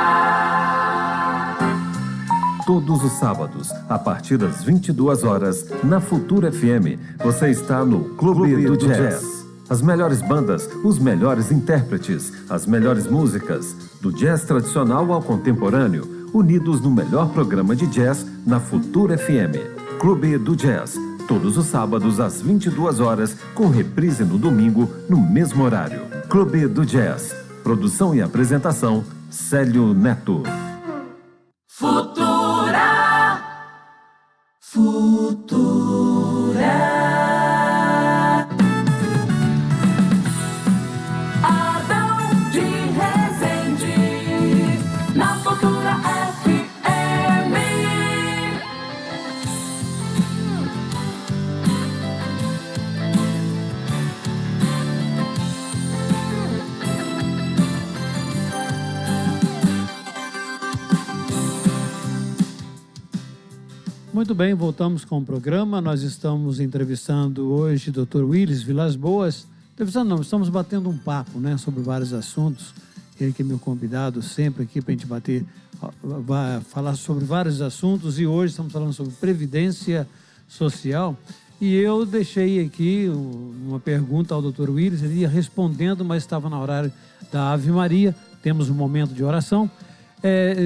Todos os sábados, a partir das 22 horas, na Futura FM, você está no Clube do Jazz. As melhores bandas, os melhores intérpretes, as melhores músicas, do jazz tradicional ao contemporâneo, unidos no melhor programa de jazz na Futura FM. Clube do Jazz, todos os sábados às 22 horas, com reprise no domingo, no mesmo horário. Clube do Jazz. Produção e apresentação, Célio Neto. Futura. Adão de Resende, na Futura FM. Muito bem, voltamos com o programa. Nós estamos entrevistando hoje o Dr. Willis Vilas Boas. Entrevistando não, estamos batendo um papo, né, sobre vários assuntos. Ele que é meu convidado sempre aqui para a gente vai falar sobre vários assuntos, e hoje estamos falando sobre previdência social. E eu deixei aqui uma pergunta ao Dr. Willis, ele ia respondendo, mas estava no horário da Ave Maria, temos um momento de oração.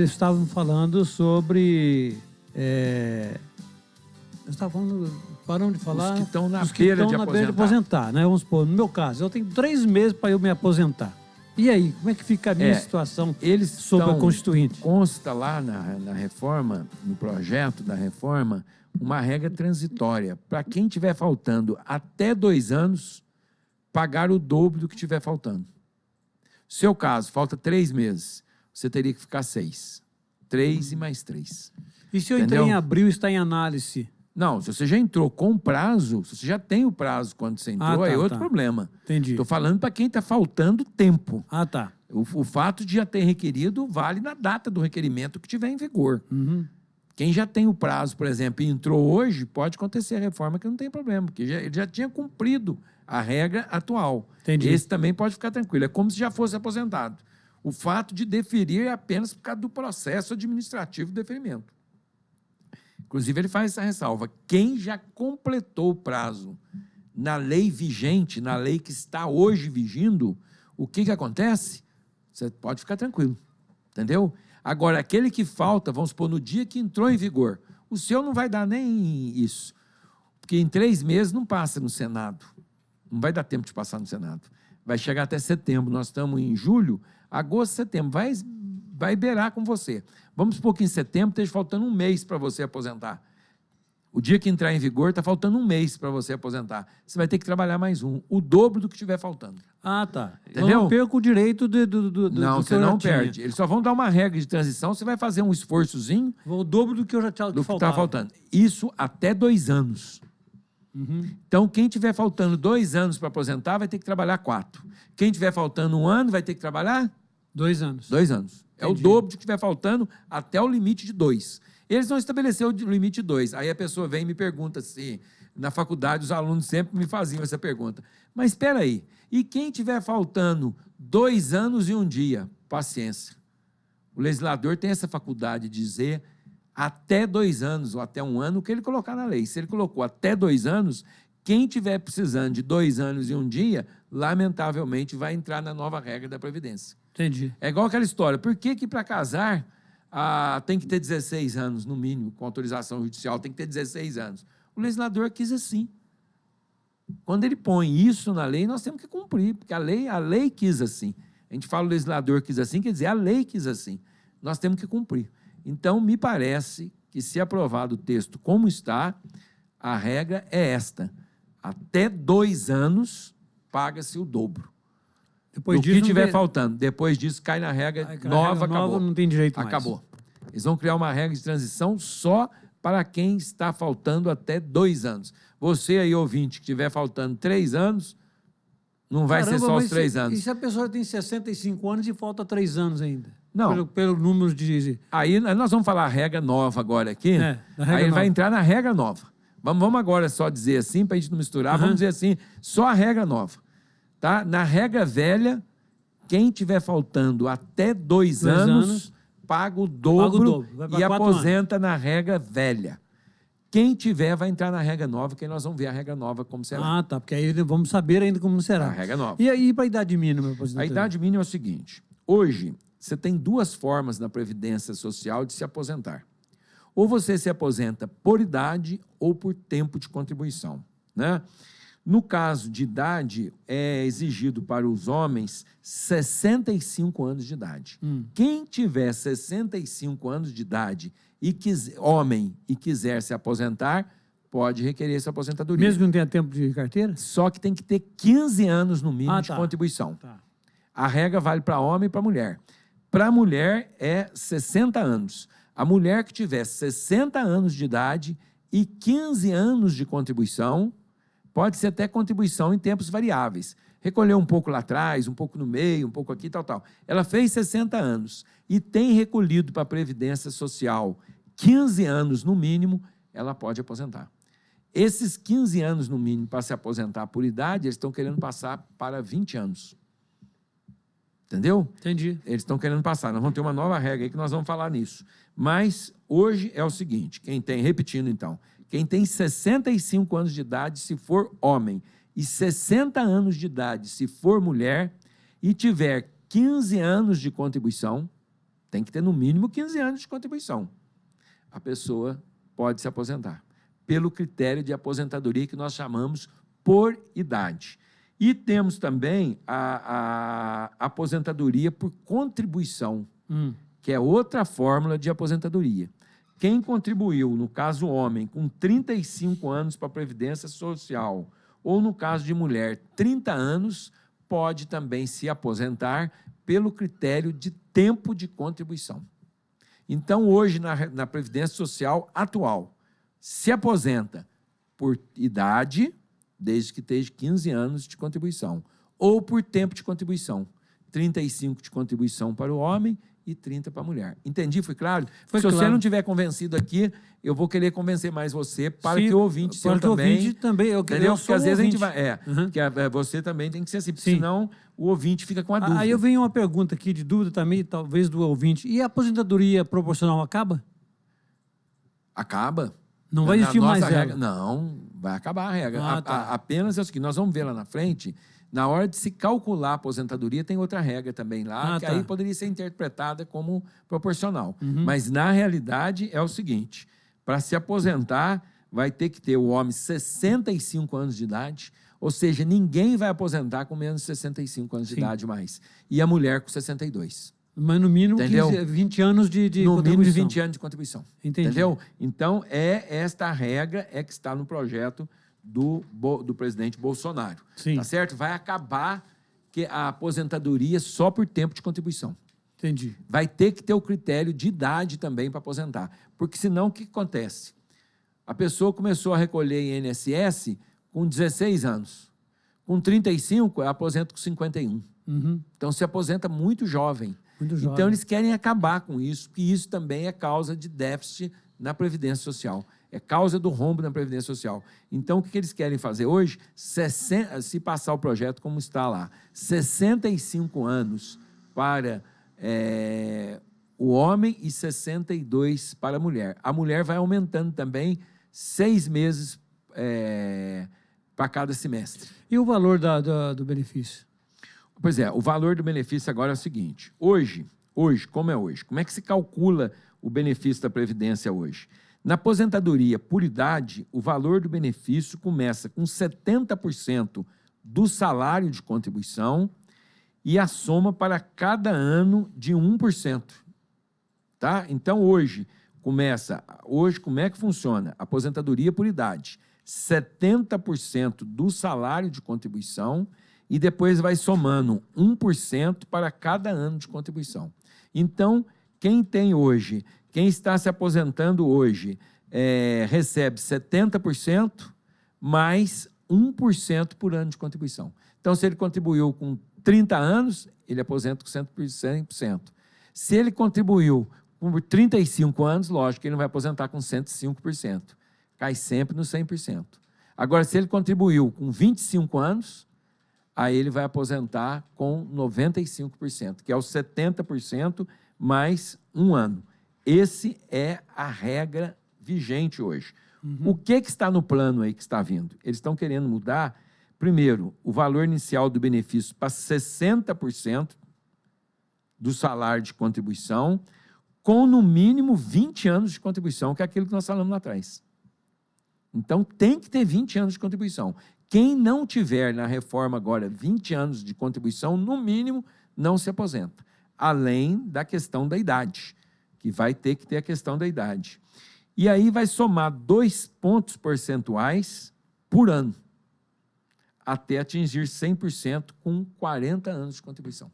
Estavam falando sobre... paramos de falar... Os que estão na beira de aposentar, né? Vamos supor, no meu caso, eu tenho 3 meses para eu me aposentar. E aí, como é que fica a minha situação sobre a Constituinte? Consta lá na reforma, no projeto da reforma, uma regra transitória. Para quem estiver faltando até 2 anos, pagar o dobro do que estiver faltando. Seu caso, falta 3 meses, você teria que ficar 6. 3 e mais 3. E se eu entrei em abril e está em análise? Não, se você já entrou com prazo, se você já tem o prazo quando você entrou, é outro problema. Entendi. Estou falando para quem está faltando tempo. Ah, tá. O fato de já ter requerido vale na data do requerimento que tiver em vigor. Uhum. Quem já tem o prazo, por exemplo, e entrou hoje, pode acontecer a reforma que não tem problema, porque ele já tinha cumprido a regra atual. Entendi. Esse também pode ficar tranquilo. É como se já fosse aposentado. O fato de deferir é apenas por causa do processo administrativo de deferimento. Inclusive, ele faz essa ressalva. Quem já completou o prazo na lei vigente, na lei que está hoje vigindo, o que acontece? Você pode ficar tranquilo, entendeu? Agora, aquele que falta, vamos supor, no dia que entrou em vigor, o seu não vai dar nem isso, porque em 3 meses não passa no Senado, não vai dar tempo de passar no Senado, vai chegar até setembro, nós estamos em julho, agosto, setembro, vai beirar com você. Vamos supor que em setembro esteja faltando 1 mês para você aposentar. O dia que entrar em vigor, está faltando 1 mês para você aposentar. Você vai ter que trabalhar mais o dobro do que estiver faltando. Ah, tá. Entendeu? Eu não perco o direito Não, do você não perde. Eles só vão dar uma regra de transição, você vai fazer um esforçozinho. O dobro do que eu já tinha do que está faltando. Isso até 2 anos. Uhum. Então, quem tiver faltando 2 anos para aposentar, vai ter que trabalhar 4. Quem tiver faltando 1 ano, vai ter que trabalhar 2 anos. 2 anos. É o dobro de que estiver faltando até o limite de 2. Eles não estabeleceram o limite de 2. Aí a pessoa vem e me pergunta assim, na faculdade os alunos sempre me faziam essa pergunta. Mas espera aí, e quem estiver faltando 2 anos e 1 dia? Paciência. O legislador tem essa faculdade de dizer até 2 anos ou até 1 ano o que ele colocar na lei. Se ele colocou até 2 anos, quem estiver precisando de 2 anos e 1 dia, lamentavelmente vai entrar na nova regra da Previdência. Entendi. É igual aquela história. Por que para casar tem que ter 16 anos, no mínimo, com autorização judicial, tem que ter 16 anos? O legislador quis assim. Quando ele põe isso na lei, nós temos que cumprir, porque a lei quis assim. A gente fala o legislador quis assim, quer dizer, a lei quis assim. Nós temos que cumprir. Então, me parece que, se aprovado o texto como está, a regra é esta. Até 2 anos, paga-se o dobro. Depois do disso, que estiver faltando. Depois disso, cai na regra nova, acabou. Não tem direito mais. Acabou. Eles vão criar uma regra de transição só para quem está faltando até 2 anos. Você aí, ouvinte, que estiver faltando 3 anos, não vai ser só os 3 anos. E se a pessoa tem 65 anos e falta 3 anos ainda? Não. Pelo número de... Aí nós vamos falar a regra nova agora aqui. Aí ele vai entrar na regra nova. Vamos agora só dizer assim, para a gente não misturar, vamos dizer assim, só a regra nova. Tá? Na regra velha, quem tiver faltando até 2 anos, paga o dobro e aposenta na regra velha. Quem tiver vai entrar na regra nova, que aí nós vamos ver a regra nova como será. Ah, tá, porque aí vamos saber ainda como será. A regra nova. E aí para a idade mínima, aposentadoria? A idade mínima é o seguinte, hoje você tem 2 formas na Previdência Social de se aposentar. Ou você se aposenta por idade ou por tempo de contribuição, né? No caso de idade, é exigido para os homens 65 anos de idade. Quem tiver 65 anos de idade, homem, e quiser se aposentar, pode requerer essa aposentadoria. Mesmo que não tenha tempo de carteira? Só que tem que ter 15 anos no mínimo de contribuição. Tá. A regra vale para homem e para mulher. Para mulher é 60 anos. A mulher que tiver 60 anos de idade e 15 anos de contribuição, pode ser até contribuição em tempos variáveis. Recolheu um pouco lá atrás, um pouco no meio, um pouco aqui, tal. Ela fez 60 anos e tem recolhido para a Previdência Social 15 anos no mínimo, ela pode aposentar. Esses 15 anos, no mínimo, para se aposentar por idade, eles estão querendo passar para 20 anos. Entendeu? Entendi. Eles estão querendo passar. Nós vamos ter uma nova regra aí que nós vamos falar nisso. Mas hoje é o seguinte, repetindo então, quem tem 65 anos de idade, se for homem, e 60 anos de idade, se for mulher, e tiver 15 anos de contribuição, tem que ter no mínimo 15 anos de contribuição, a pessoa pode se aposentar, pelo critério de aposentadoria que nós chamamos por idade. E temos também a aposentadoria por contribuição, que é outra fórmula de aposentadoria. Quem contribuiu, no caso homem, com 35 anos para a Previdência Social, ou no caso de mulher, 30 anos, pode também se aposentar pelo critério de tempo de contribuição. Então, hoje, na Previdência Social atual, se aposenta por idade, desde que esteja 15 anos de contribuição, ou por tempo de contribuição, 35 de contribuição para o homem e 30 para a mulher. Entendi? Foi claro? Se você não tiver convencido aqui, eu vou querer convencer mais você para que o ouvinte seu também... Entendeu? Porque às vezes a gente vai... que você também tem que ser assim, porque senão o ouvinte fica com a dúvida. Aí eu venho uma pergunta aqui de dúvida também, talvez do ouvinte. E a aposentadoria proporcional acaba? Acaba. Não vai existir mais regra? Não, vai acabar a regra. Apenas é o seguinte, nós vamos ver lá na frente, na hora de se calcular a aposentadoria, tem outra regra também lá, que aí poderia ser interpretada como proporcional. Mas, na realidade, é o seguinte, para se aposentar, vai ter que ter o homem 65 anos de idade, ou seja, ninguém vai aposentar com menos de 65 anos de idade mais. E a mulher com 62. Mas no mínimo 20 anos de contribuição. No mínimo de 20 anos de contribuição. Entendi. Entendeu? Então, esta regra que está no projeto do presidente Bolsonaro. Sim. Tá certo? Vai acabar a aposentadoria só por tempo de contribuição. Entendi. Vai ter que ter o critério de idade também para aposentar. Porque senão, o que acontece? A pessoa começou a recolher INSS com 16 anos. Com 35, ela aposenta com 51. Então, se aposenta muito jovem. Então, eles querem acabar com isso, porque isso também é causa de déficit na Previdência Social. É causa do rombo na Previdência Social. Então, o que eles querem fazer hoje? Se passar o projeto como está lá, 65 anos para o homem e 62 para a mulher. A mulher vai aumentando também 6 meses para cada semestre. E o valor do benefício? Pois é, o valor do benefício agora é o seguinte. Hoje, como é hoje? Como é que se calcula o benefício da Previdência hoje? Na aposentadoria por idade, o valor do benefício começa com 70% do salário de contribuição e a soma para cada ano de 1%. Tá? Então, hoje, como é que funciona? Aposentadoria por idade, 70% do salário de contribuição e depois vai somando 1% para cada ano de contribuição. Então, quem está se aposentando hoje, recebe 70% mais 1% por ano de contribuição. Então, se ele contribuiu com 30 anos, ele aposenta com 100%. Se ele contribuiu por 35 anos, lógico que ele não vai aposentar com 105%. Cai sempre no 100%. Agora, se ele contribuiu com 25 anos, aí ele vai aposentar com 95%, que é os 70% mais 1 ano. Esse é a regra vigente hoje. O que está no plano aí que está vindo? Eles estão querendo mudar, primeiro, o valor inicial do benefício para 60% do salário de contribuição, com no mínimo 20 anos de contribuição, que é aquilo que nós falamos lá atrás. Então, tem que ter 20 anos de contribuição. Quem não tiver na reforma agora 20 anos de contribuição, no mínimo, não se aposenta. Além da questão da idade, que vai ter que ter a questão da idade. E aí vai somar 2 pontos percentuais por ano, até atingir 100% com 40 anos de contribuição.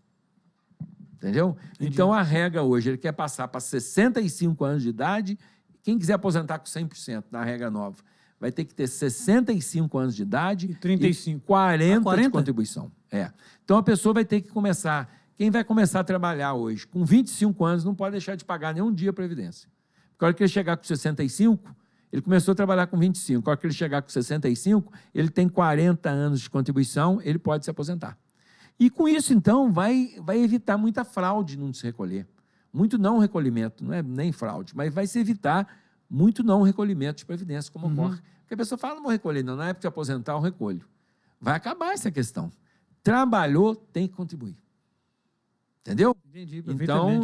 Entendeu? Entendi. Então, a regra hoje, ele quer passar para 65 anos de idade. Quem quiser aposentar com 100% na regra nova, vai ter que ter 65 anos de idade e 35. E 40 de contribuição. Então, a pessoa vai ter que começar... Quem vai começar a trabalhar hoje com 25 anos não pode deixar de pagar nenhum dia a Previdência. Porque a hora que ele chegar com 65, Ele começou a trabalhar com 25. A hora que ele chegar com 65, ele tem 40 anos de contribuição, ele pode se aposentar. E com isso, então, vai evitar muita fraude no se recolher. Muito não recolhimento, não é nem fraude, mas vai se evitar muito não recolhimento de previdência, como ocorre. Porque a pessoa fala, não vou recolher, não, na época de aposentar eu recolho. Vai acabar essa questão. Trabalhou, tem que contribuir. Entendeu? Entendi, então,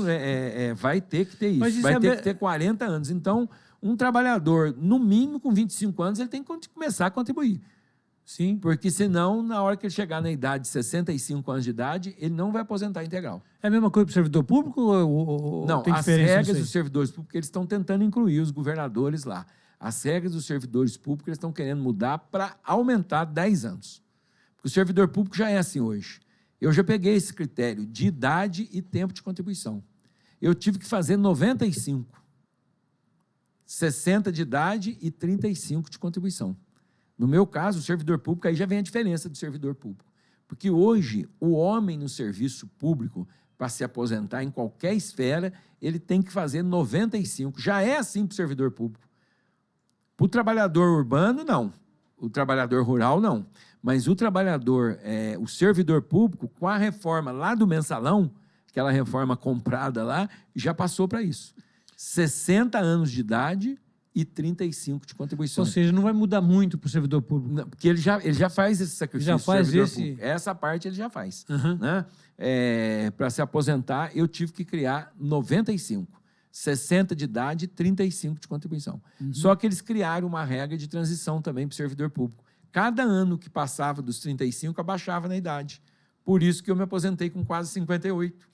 vai ter que ter isso. Vai ter que ter 40 anos. Então, um trabalhador, no mínimo com 25 anos, ele tem que começar a contribuir. Sim. Porque senão, na hora que ele chegar na idade de 65 anos de idade, ele não vai aposentar integral. É a mesma coisa para o servidor público? Ou não, tem as regras dos servidores públicos, eles estão tentando incluir os governadores lá. As regras dos servidores públicos, eles estão querendo mudar para aumentar 10 anos. Porque o servidor público já é assim hoje. Eu já peguei esse critério de idade e tempo de contribuição. Eu tive que fazer 95. 60 de idade e 35 de contribuição. No meu caso, o servidor público, aí já vem a diferença do servidor público. Porque hoje, o homem no serviço público, para se aposentar em qualquer esfera, ele tem que fazer 95. Já é assim para o servidor público. Para o trabalhador urbano, não. O trabalhador rural, não. Mas o trabalhador, o servidor público, com a reforma lá do mensalão, aquela reforma comprada lá, já passou para isso. 60 anos de idade e 35 de contribuição. Ou seja, não vai mudar muito para o servidor público. Não, porque ele já faz esse sacrifício. Já faz esse... Público. Essa parte ele já faz. Né? Para se aposentar, eu tive que criar 95. 60 de idade e 35 de contribuição. Só que eles criaram uma regra de transição também para o servidor público. Cada ano que passava dos 35, abaixava na idade. Por isso que eu me aposentei com quase 58.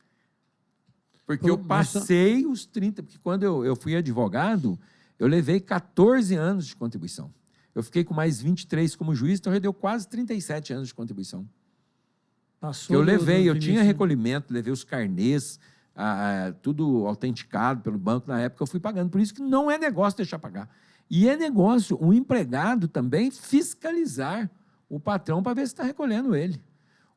Porque eu passei os 30, porque quando eu fui advogado, eu levei 14 anos de contribuição. Eu fiquei com mais 23 como juiz, então já deu quase 37 anos de contribuição. Passou eu levei, eu tinha recolhimento, levei os carnês, tudo autenticado pelo banco na época, eu fui pagando. Por isso que não é negócio deixar pagar. E é negócio o empregado também fiscalizar o patrão para ver se está recolhendo ele.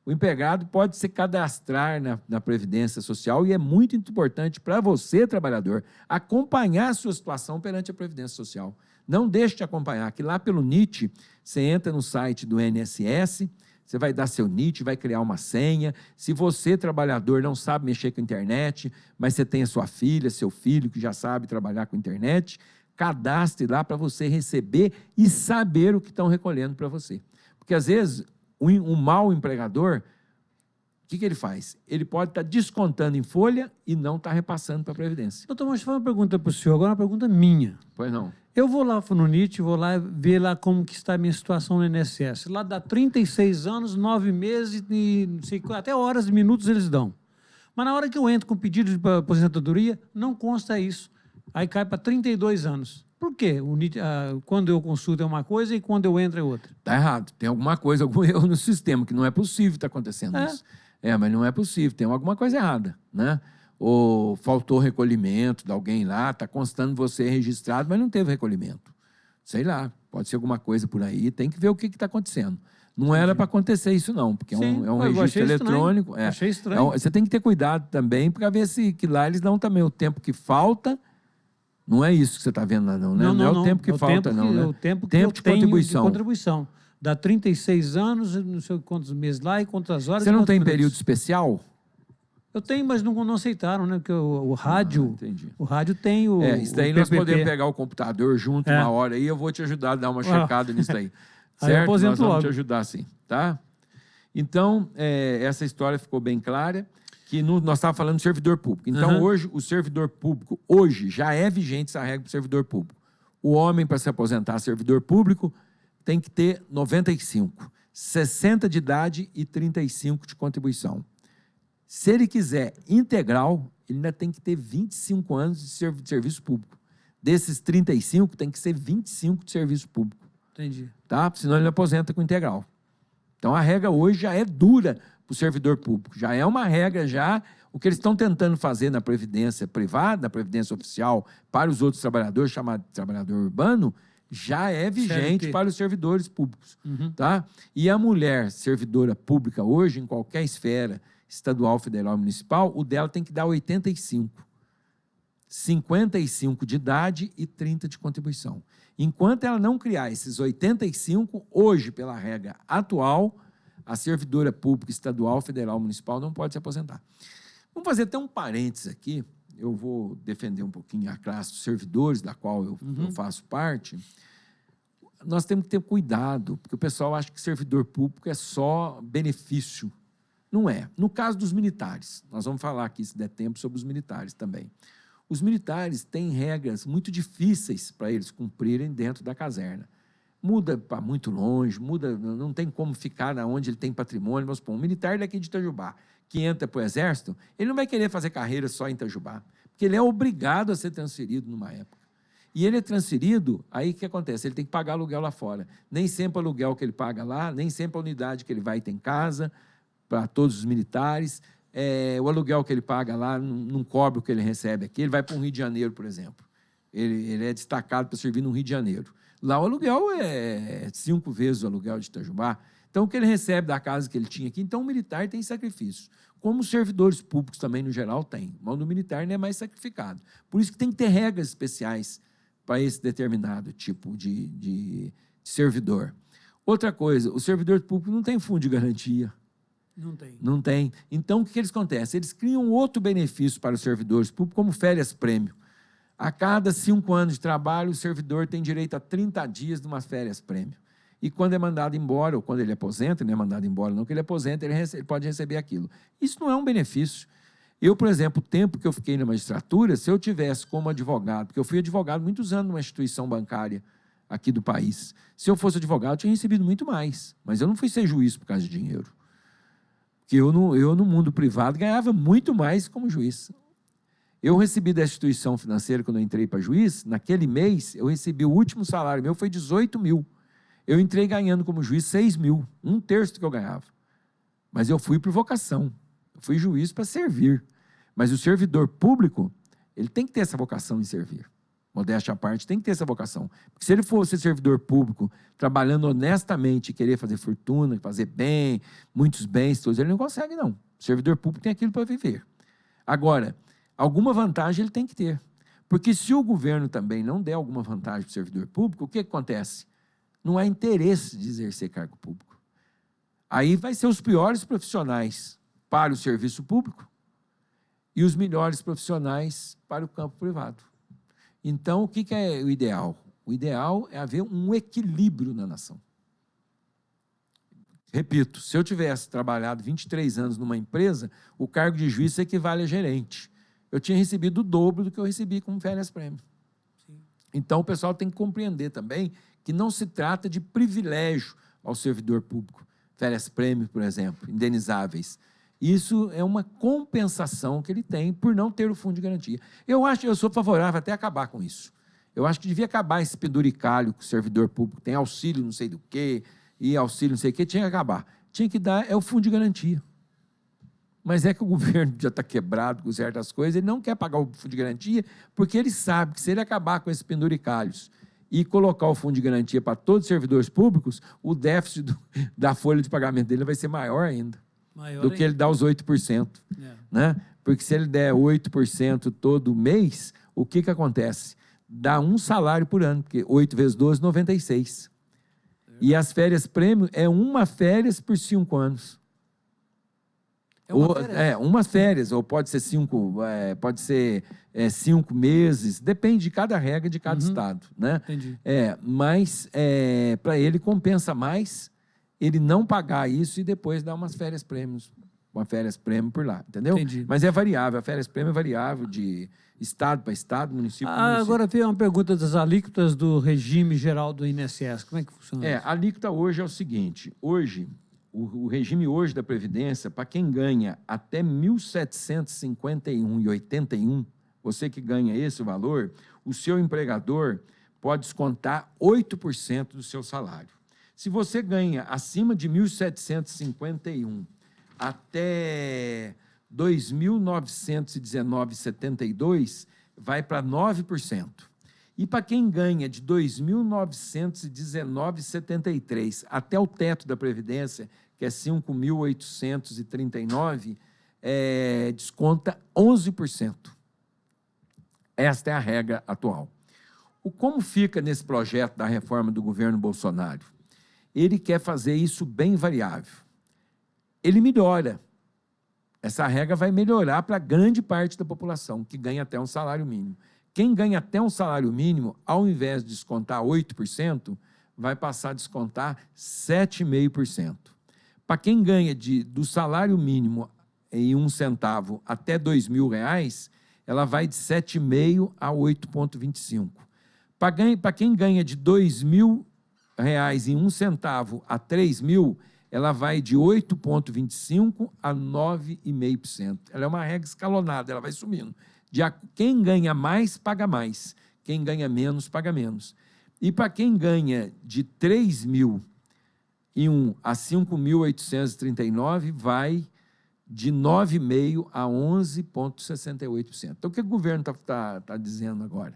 O empregado pode se cadastrar na Previdência Social e é muito importante para você, trabalhador, acompanhar a sua situação perante a Previdência Social. Não deixe de acompanhar, que lá pelo NIT, você entra no site do INSS, você vai dar seu NIT, vai criar uma senha. Se você, trabalhador, não sabe mexer com a internet, mas você tem a sua filha, seu filho que já sabe trabalhar com a internet, cadastre lá para você receber e saber o que estão recolhendo para você. Porque, às vezes, um mau empregador, o que ele faz? Ele pode estar descontando em folha e não estar repassando para a Previdência. Doutor, mas foi uma pergunta para o senhor, agora uma pergunta minha. Pois não. Eu vou lá no NIT, vou lá ver lá como que está a minha situação no INSS. Lá dá 36 anos, 9 meses e não sei, até horas e minutos eles dão. Mas na hora que eu entro com pedido de aposentadoria, não consta isso. Aí cai para 32 anos. Por quê? O NIT, quando eu consulto é uma coisa e quando eu entro é outra. Está errado. Tem alguma coisa, algum erro no sistema, que não é possível estar acontecendo isso. Mas não é possível. Tem alguma coisa errada, né? Ou faltou recolhimento de alguém lá, está constando você registrado, mas não teve recolhimento. Sei lá, pode ser alguma coisa por aí, tem que ver o que está acontecendo. Não era para acontecer isso não, porque é um registro eletrônico. Achei estranho. Você tem que ter cuidado também para ver que lá eles dão também o tempo que falta. Não é isso que você está vendo lá, não, né? Não é o tempo que falta, não, né? É o tempo que de contribuição. Dá 36 anos, não sei quantos meses lá e quantas horas. Você não tem período especial? Eu tenho, mas não aceitaram, né? Porque o rádio tem o isso daí nós podemos pegar o computador junto uma hora aí, eu vou te ajudar a dar uma checada nisso daí. Certo? Nós vamos te ajudar sim, tá? Então, essa história ficou bem clara, que nós estávamos falando do servidor público. Então, hoje, o servidor público, já é vigente essa regra para o servidor público. O homem, para se aposentar servidor público, tem que ter 95, 60 de idade e 35 de contribuição. Se ele quiser integral, ele ainda tem que ter 25 anos de serviço público. Desses 35, tem que ser 25 de serviço público. Entendi. Tá? Senão ele aposenta com integral. Então, a regra hoje já é dura para o servidor público. Já é uma regra, o que eles estão tentando fazer na Previdência privada, na Previdência oficial, para os outros trabalhadores, chamado de trabalhador urbano, já é vigente para os servidores públicos. Tá? E a mulher servidora pública hoje, em qualquer esfera, estadual, federal, municipal, o dela tem que dar 85. 55 de idade e 30 de contribuição. Enquanto ela não criar esses 85, hoje, pela regra atual, a servidora pública estadual, federal, municipal não pode se aposentar. Vamos fazer até um parênteses aqui. Eu vou defender um pouquinho a classe dos servidores, da qual eu faço parte. Nós temos que ter cuidado, porque o pessoal acha que servidor público é só benefício. Não é. No caso dos militares, nós vamos falar aqui, se der tempo, sobre os militares também. Os militares têm regras muito difíceis para eles cumprirem dentro da caserna. Muda para muito longe, muda, não tem como ficar onde ele tem patrimônio. Vamos supor, um militar daqui de Itajubá, que entra para o Exército, ele não vai querer fazer carreira só em Itajubá, porque ele é obrigado a ser transferido numa época. E ele é transferido, aí o que acontece? Ele tem que pagar aluguel lá fora. Nem sempre o aluguel que ele paga lá, nem sempre a unidade que ele vai tem casa, para todos os militares. O aluguel que ele paga lá não cobre o que ele recebe aqui. Ele vai para um Rio de Janeiro, por exemplo. Ele é destacado para servir no Rio de Janeiro. Lá o aluguel é 5 vezes o aluguel de Itajubá. Então, o que ele recebe da casa que ele tinha aqui, então o militar tem sacrifício. Como os servidores públicos também, no geral, tem. Mas o militar não é mais sacrificado. Por isso que tem que ter regras especiais para esse determinado tipo de servidor. Outra coisa, o servidor público não tem fundo de garantia. Não tem. Não tem. Então, o que eles acontecem? Eles criam outro benefício para os servidores públicos, como férias-prêmio. A cada 5 anos de trabalho, o servidor tem direito a 30 dias de umas férias-prêmio. E quando é mandado embora, ou quando ele aposenta, não é mandado embora não, que ele aposenta, ele pode receber aquilo. Isso não é um benefício. Eu, por exemplo, o tempo que eu fiquei na magistratura, se eu tivesse como advogado, porque eu fui advogado muitos anos numa instituição bancária aqui do país, se eu fosse advogado, eu tinha recebido muito mais. Mas eu não fui ser juiz por causa de dinheiro. Porque eu no mundo privado, ganhava muito mais como juiz. Eu recebi da instituição financeira, quando eu entrei para juiz, naquele mês, eu recebi o último salário meu, foi 18 mil. Eu entrei ganhando como juiz 6 mil, 1/3 do que eu ganhava. Mas eu fui por vocação. Eu fui juiz para servir. Mas o servidor público, ele tem que ter essa vocação em servir. Modéstia à parte, tem que ter essa vocação. Porque se ele for ser servidor público, trabalhando honestamente, querer fazer fortuna, fazer bem, muitos bens, todos, ele não consegue, não. O servidor público tem aquilo para viver. Agora, alguma vantagem ele tem que ter. Porque se o governo também não der alguma vantagem para o servidor público, o que acontece? Não há interesse de exercer cargo público. Aí vai ser os piores profissionais para o serviço público e os melhores profissionais para o campo privado. Então, o que é o ideal? O ideal é haver um equilíbrio na nação. Repito, se eu tivesse trabalhado 23 anos numa empresa, o cargo de juiz equivale a gerente. Eu tinha recebido o dobro do que eu recebi como férias-prêmio. Então, o pessoal tem que compreender também que não se trata de privilégio ao servidor público. Férias-prêmio, por exemplo, indenizáveis. Isso é uma compensação que ele tem por não ter o fundo de garantia. Eu sou favorável até acabar com isso. Eu acho que devia acabar esse penduricalho que o servidor público tem auxílio não sei do quê, e auxílio não sei o quê, tinha que acabar. Tinha que dar o fundo de garantia. Mas é que o governo já está quebrado com certas coisas, ele não quer pagar o fundo de garantia, porque ele sabe que se ele acabar com esses penduricalhos e colocar o fundo de garantia para todos os servidores públicos, o déficit da folha de pagamento dele vai ser maior ainda. Do que ele dá os 8%. Né? Porque se ele der 8% todo mês, o que acontece? Dá um salário por ano, porque 8 vezes 12, 96. E as férias-prêmio é uma férias por 5 anos. Umas férias, ou pode ser 5 meses, depende de cada regra de cada estado. Né? Entendi. Mas para ele compensa mais ele não pagar isso e depois dar uma férias-prêmio por lá, entendeu? Entendi. Mas é variável, a férias-prêmio é variável de estado para estado, município para município. Agora veio uma pergunta das alíquotas do regime geral do INSS, como é que funciona isso? A alíquota hoje é o seguinte, hoje, o regime hoje da Previdência, para quem ganha até 1.751,81, você que ganha esse valor, o seu empregador pode descontar 8% do seu salário. Se você ganha acima de 1.751 até 2.919,72, vai para 9%. E para quem ganha de 2.919,73 até o teto da Previdência, que é 5.839, desconta 11%. Esta é a regra atual. Como fica nesse projeto da reforma do governo Bolsonaro? Ele quer fazer isso bem variável. Ele melhora. Essa regra vai melhorar para grande parte da população, que ganha até um salário mínimo. Quem ganha até um salário mínimo, ao invés de descontar 8%, vai passar a descontar 7,5%. Para quem ganha do salário mínimo em 1 centavo até R$2.000, ela vai de 7,5% a 8,25%. Para quem ganha de R$2.000 em 1 centavo a 3.000, ela vai de 8,25% a 9,5%. Ela é uma regra escalonada, ela vai sumindo. Quem ganha mais, paga mais. Quem ganha menos, paga menos. E para quem ganha de 3.001 a 5.839, vai de 9,5% a 11,68%. Então, o que o governo está dizendo agora?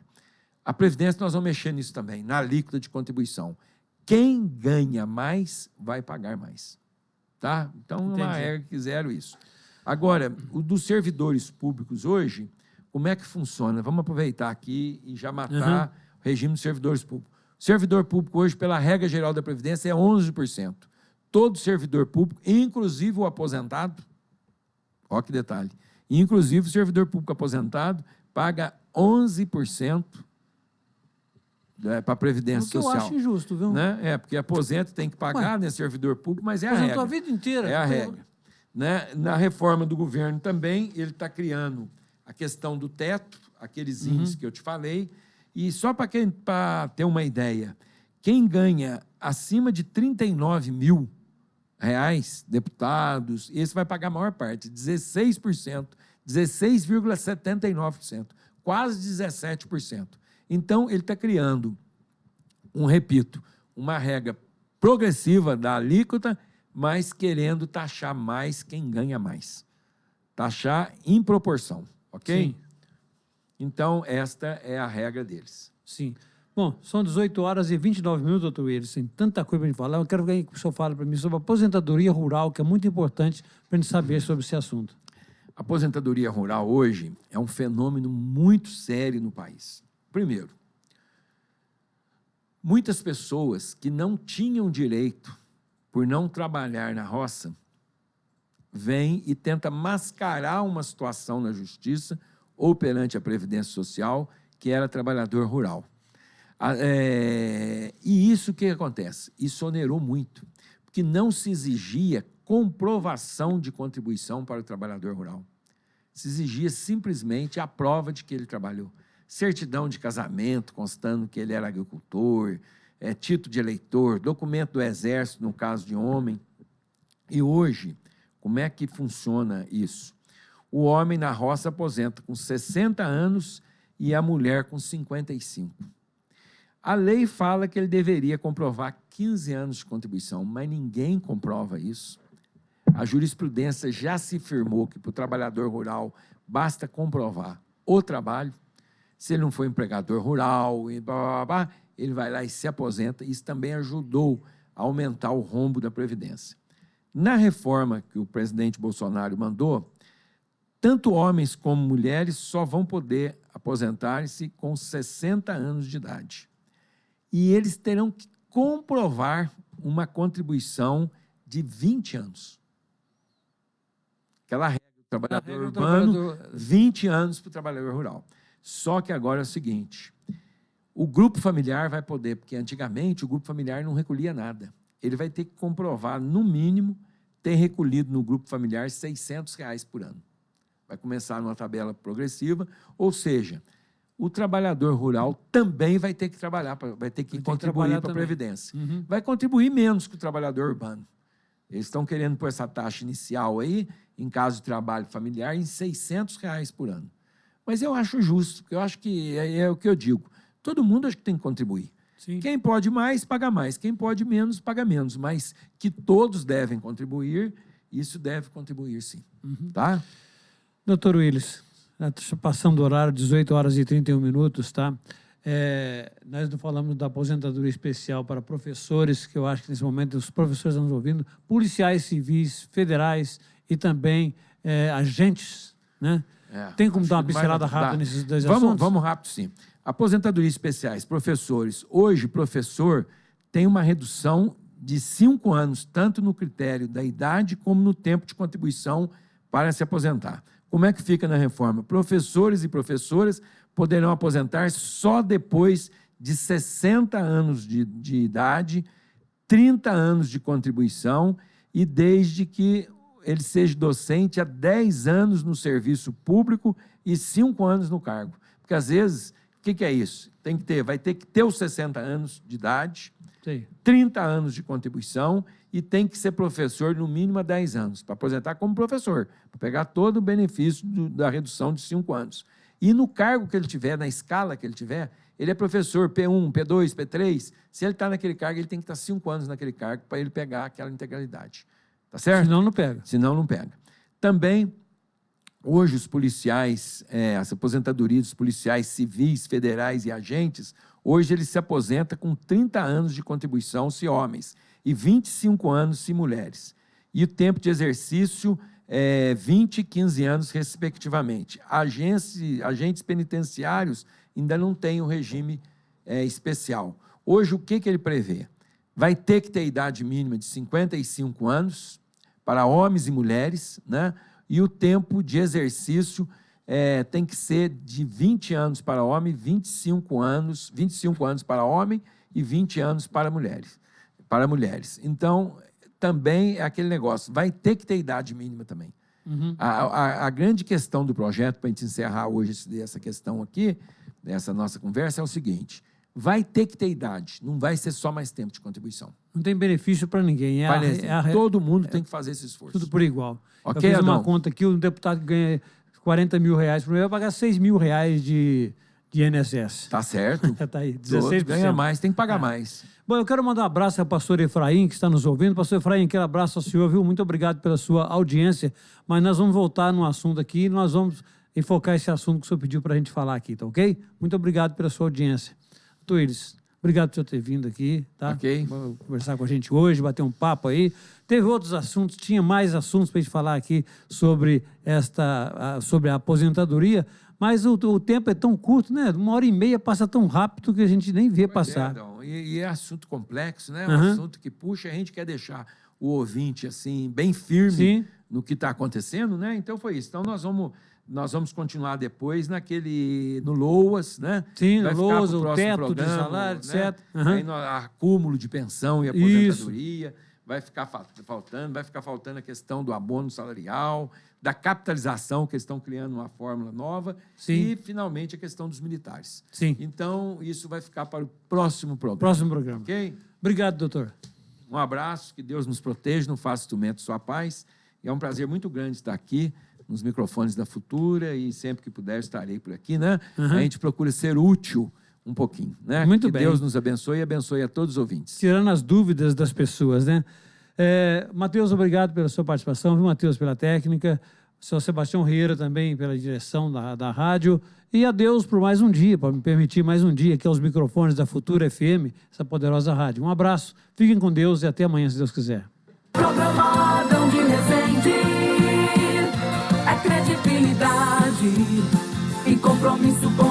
A Previdência, nós vamos mexer nisso também, na alíquota de contribuição. Quem ganha mais, vai pagar mais. Tá? Então, é uma regra que fizeram isso. Agora, o dos servidores públicos hoje, como é que funciona? Vamos aproveitar aqui e já matar o regime dos servidores públicos. O servidor público hoje, pela regra geral da Previdência, é 11%. Todo servidor público, inclusive o aposentado, olha que detalhe, inclusive o servidor público aposentado, paga 11% para a Previdência Social. O que eu acho injusto, viu? Né? Porque aposento tem que pagar, né, servidor público, mas é a regra. A vida inteira. É a regra. Né? Na reforma do governo também, ele está criando a questão do teto, aqueles índices que eu te falei, e só para ter uma ideia, quem ganha acima de R$39.000, deputados, esse vai pagar a maior parte, 16%, 16,79%, quase 17%. Então, ele está criando, repito, uma regra progressiva da alíquota, mas querendo taxar mais quem ganha mais. Taxar em proporção, ok? Sim. Então, esta é a regra deles. Sim. Bom, são 18h29, doutor Willis. Tem tanta coisa para a gente falar. Eu quero que o senhor fale para mim sobre a aposentadoria rural, que é muito importante para a gente saber sobre esse assunto. A aposentadoria rural hoje é um fenômeno muito sério no país. Primeiro, muitas pessoas que não tinham direito por não trabalhar na roça vêm e tentam mascarar uma situação na justiça ou perante a Previdência Social que era trabalhador rural. E isso o que acontece? Isso onerou muito, porque não se exigia comprovação de contribuição para o trabalhador rural. Se exigia simplesmente a prova de que ele trabalhou. Certidão de casamento, constando que ele era agricultor, título de eleitor, documento do Exército, no caso de homem. E hoje, como é que funciona isso? O homem na roça aposenta com 60 anos e a mulher com 55. A lei fala que ele deveria comprovar 15 anos de contribuição, mas ninguém comprova isso. A jurisprudência já se firmou que para o trabalhador rural basta comprovar o trabalho. Se ele não for empregador rural, ele vai lá e se aposenta. Isso também ajudou a aumentar o rombo da Previdência. Na reforma que o presidente Bolsonaro mandou, tanto homens como mulheres só vão poder aposentar-se com 60 anos de idade. E eles terão que comprovar uma contribuição de 20 anos. Aquela regra do trabalhador urbano, 20 anos para o trabalhador rural. Só que agora é o seguinte, o grupo familiar vai poder, porque antigamente o grupo familiar não recolhia nada. Ele vai ter que comprovar, no mínimo, ter recolhido no grupo familiar R$600 por ano. Vai começar numa tabela progressiva, ou seja, o trabalhador rural também vai ter que trabalhar, vai ter que contribuir para a Previdência. Vai contribuir menos que o trabalhador urbano. Eles estão querendo pôr essa taxa inicial aí, em caso de trabalho familiar, em R$600 por ano. Mas eu acho justo, porque eu acho que é o que eu digo. Todo mundo acho que tem que contribuir. Sim. Quem pode mais, paga mais. Quem pode menos, paga menos. Mas que todos devem contribuir, isso deve contribuir sim. Tá? Doutor Willis, passando do horário, 18h31, tá? Nós não falamos da aposentadoria especial para professores, que eu acho que nesse momento os professores estão nos ouvindo, policiais civis, federais e também agentes, né? Tem como dar uma pincelada rápida nesses dois assuntos? Vamos rápido, sim. Aposentadorias especiais, professores. Hoje, professor tem uma redução de 5 anos, tanto no critério da idade como no tempo de contribuição para se aposentar. Como é que fica na reforma? Professores e professoras poderão aposentar só depois de 60 anos de idade, 30 anos de contribuição e desde que ele seja docente há 10 anos no serviço público e 5 anos no cargo. Porque, às vezes, o que é isso? Vai ter que ter os 60 anos de idade, Sim. 30 anos de contribuição e tem que ser professor no mínimo há 10 anos, para aposentar como professor, para pegar todo o benefício da redução de 5 anos. E no cargo que ele tiver, na escala que ele tiver, ele é professor P1, P2, P3, se ele está naquele cargo, ele tem que estar 5 anos naquele cargo para ele pegar aquela integralidade. Tá certo? Senão não pega. Senão não pega. Também, hoje, os policiais, as aposentadorias dos policiais civis, federais e agentes, hoje eles se aposentam com 30 anos de contribuição se homens e 25 anos se mulheres. E o tempo de exercício é 20 e 15 anos, respectivamente. Agentes penitenciários ainda não têm um regime especial. Hoje, o que ele prevê? Vai ter que ter idade mínima de 55 anos para homens e mulheres, né? E o tempo de exercício tem que ser de 20 anos para homem, 25 anos para homem e 20 anos para mulheres. Então, também é aquele negócio, vai ter que ter idade mínima também. Uhum. A grande questão do projeto, para a gente encerrar hoje essa questão aqui, dessa nossa conversa, é o seguinte: vai ter que ter idade, não vai ser só mais tempo de contribuição. Não tem benefício para ninguém. Todo mundo tem que fazer esse esforço. Tudo por igual. Okay, eu fiz uma Adão? conta aqui, um deputado que ganha 40 mil reais por mês vai pagar 6 mil reais de INSS. Tá certo. Tá aí, 16%. Ganha mais, tem que pagar mais. Bom, eu quero mandar um abraço ao pastor Efraim, que está nos ouvindo. Pastor Efraim, aquele abraço ao senhor, viu? Muito obrigado pela sua audiência. Mas nós vamos voltar num assunto aqui, nós vamos enfocar esse assunto que o senhor pediu para a gente falar aqui, tá ok? Muito obrigado pela sua audiência. Tuíris, obrigado por você ter vindo aqui, tá? Ok. Vou conversar com a gente hoje, bater um papo aí. Teve outros assuntos, tinha mais assuntos para a gente falar aqui sobre sobre a aposentadoria, mas o tempo é tão curto, né? 1h30 passa tão rápido que a gente nem vê passar. E é assunto complexo, né? Um assunto que puxa, a gente quer deixar o ouvinte assim bem firme no que está acontecendo, né? Então foi isso. Então nós vamos continuar depois no LOAS, né? Sim, vai no LOAS, o teto programa, de salário, né? etc. Aí acúmulo de pensão e aposentadoria, vai ficar faltando a questão do abono salarial, da capitalização, que eles estão criando uma fórmula nova, e, finalmente, a questão dos militares. Sim. Então, isso vai ficar para o próximo programa. Próximo programa. Ok? Obrigado, doutor. Um abraço, que Deus nos proteja, não faça instrumento de sua paz. E é um prazer muito grande estar aqui nos microfones da Futura e sempre que puder estarei por aqui, né? A gente procura ser útil um pouquinho, né? Muito que bem. Deus nos abençoe e abençoe a todos os ouvintes. Tirando as dúvidas das pessoas, né? Matheus, obrigado pela sua participação, viu, Matheus, pela técnica, o senhor Sebastião Reira também pela direção da rádio, e a Deus por mais um dia, para me permitir mais um dia aqui aos microfones da Futura FM, essa poderosa rádio. Um abraço, fiquem com Deus e até amanhã, se Deus quiser. Programa Adão de Resende é credibilidade e compromisso com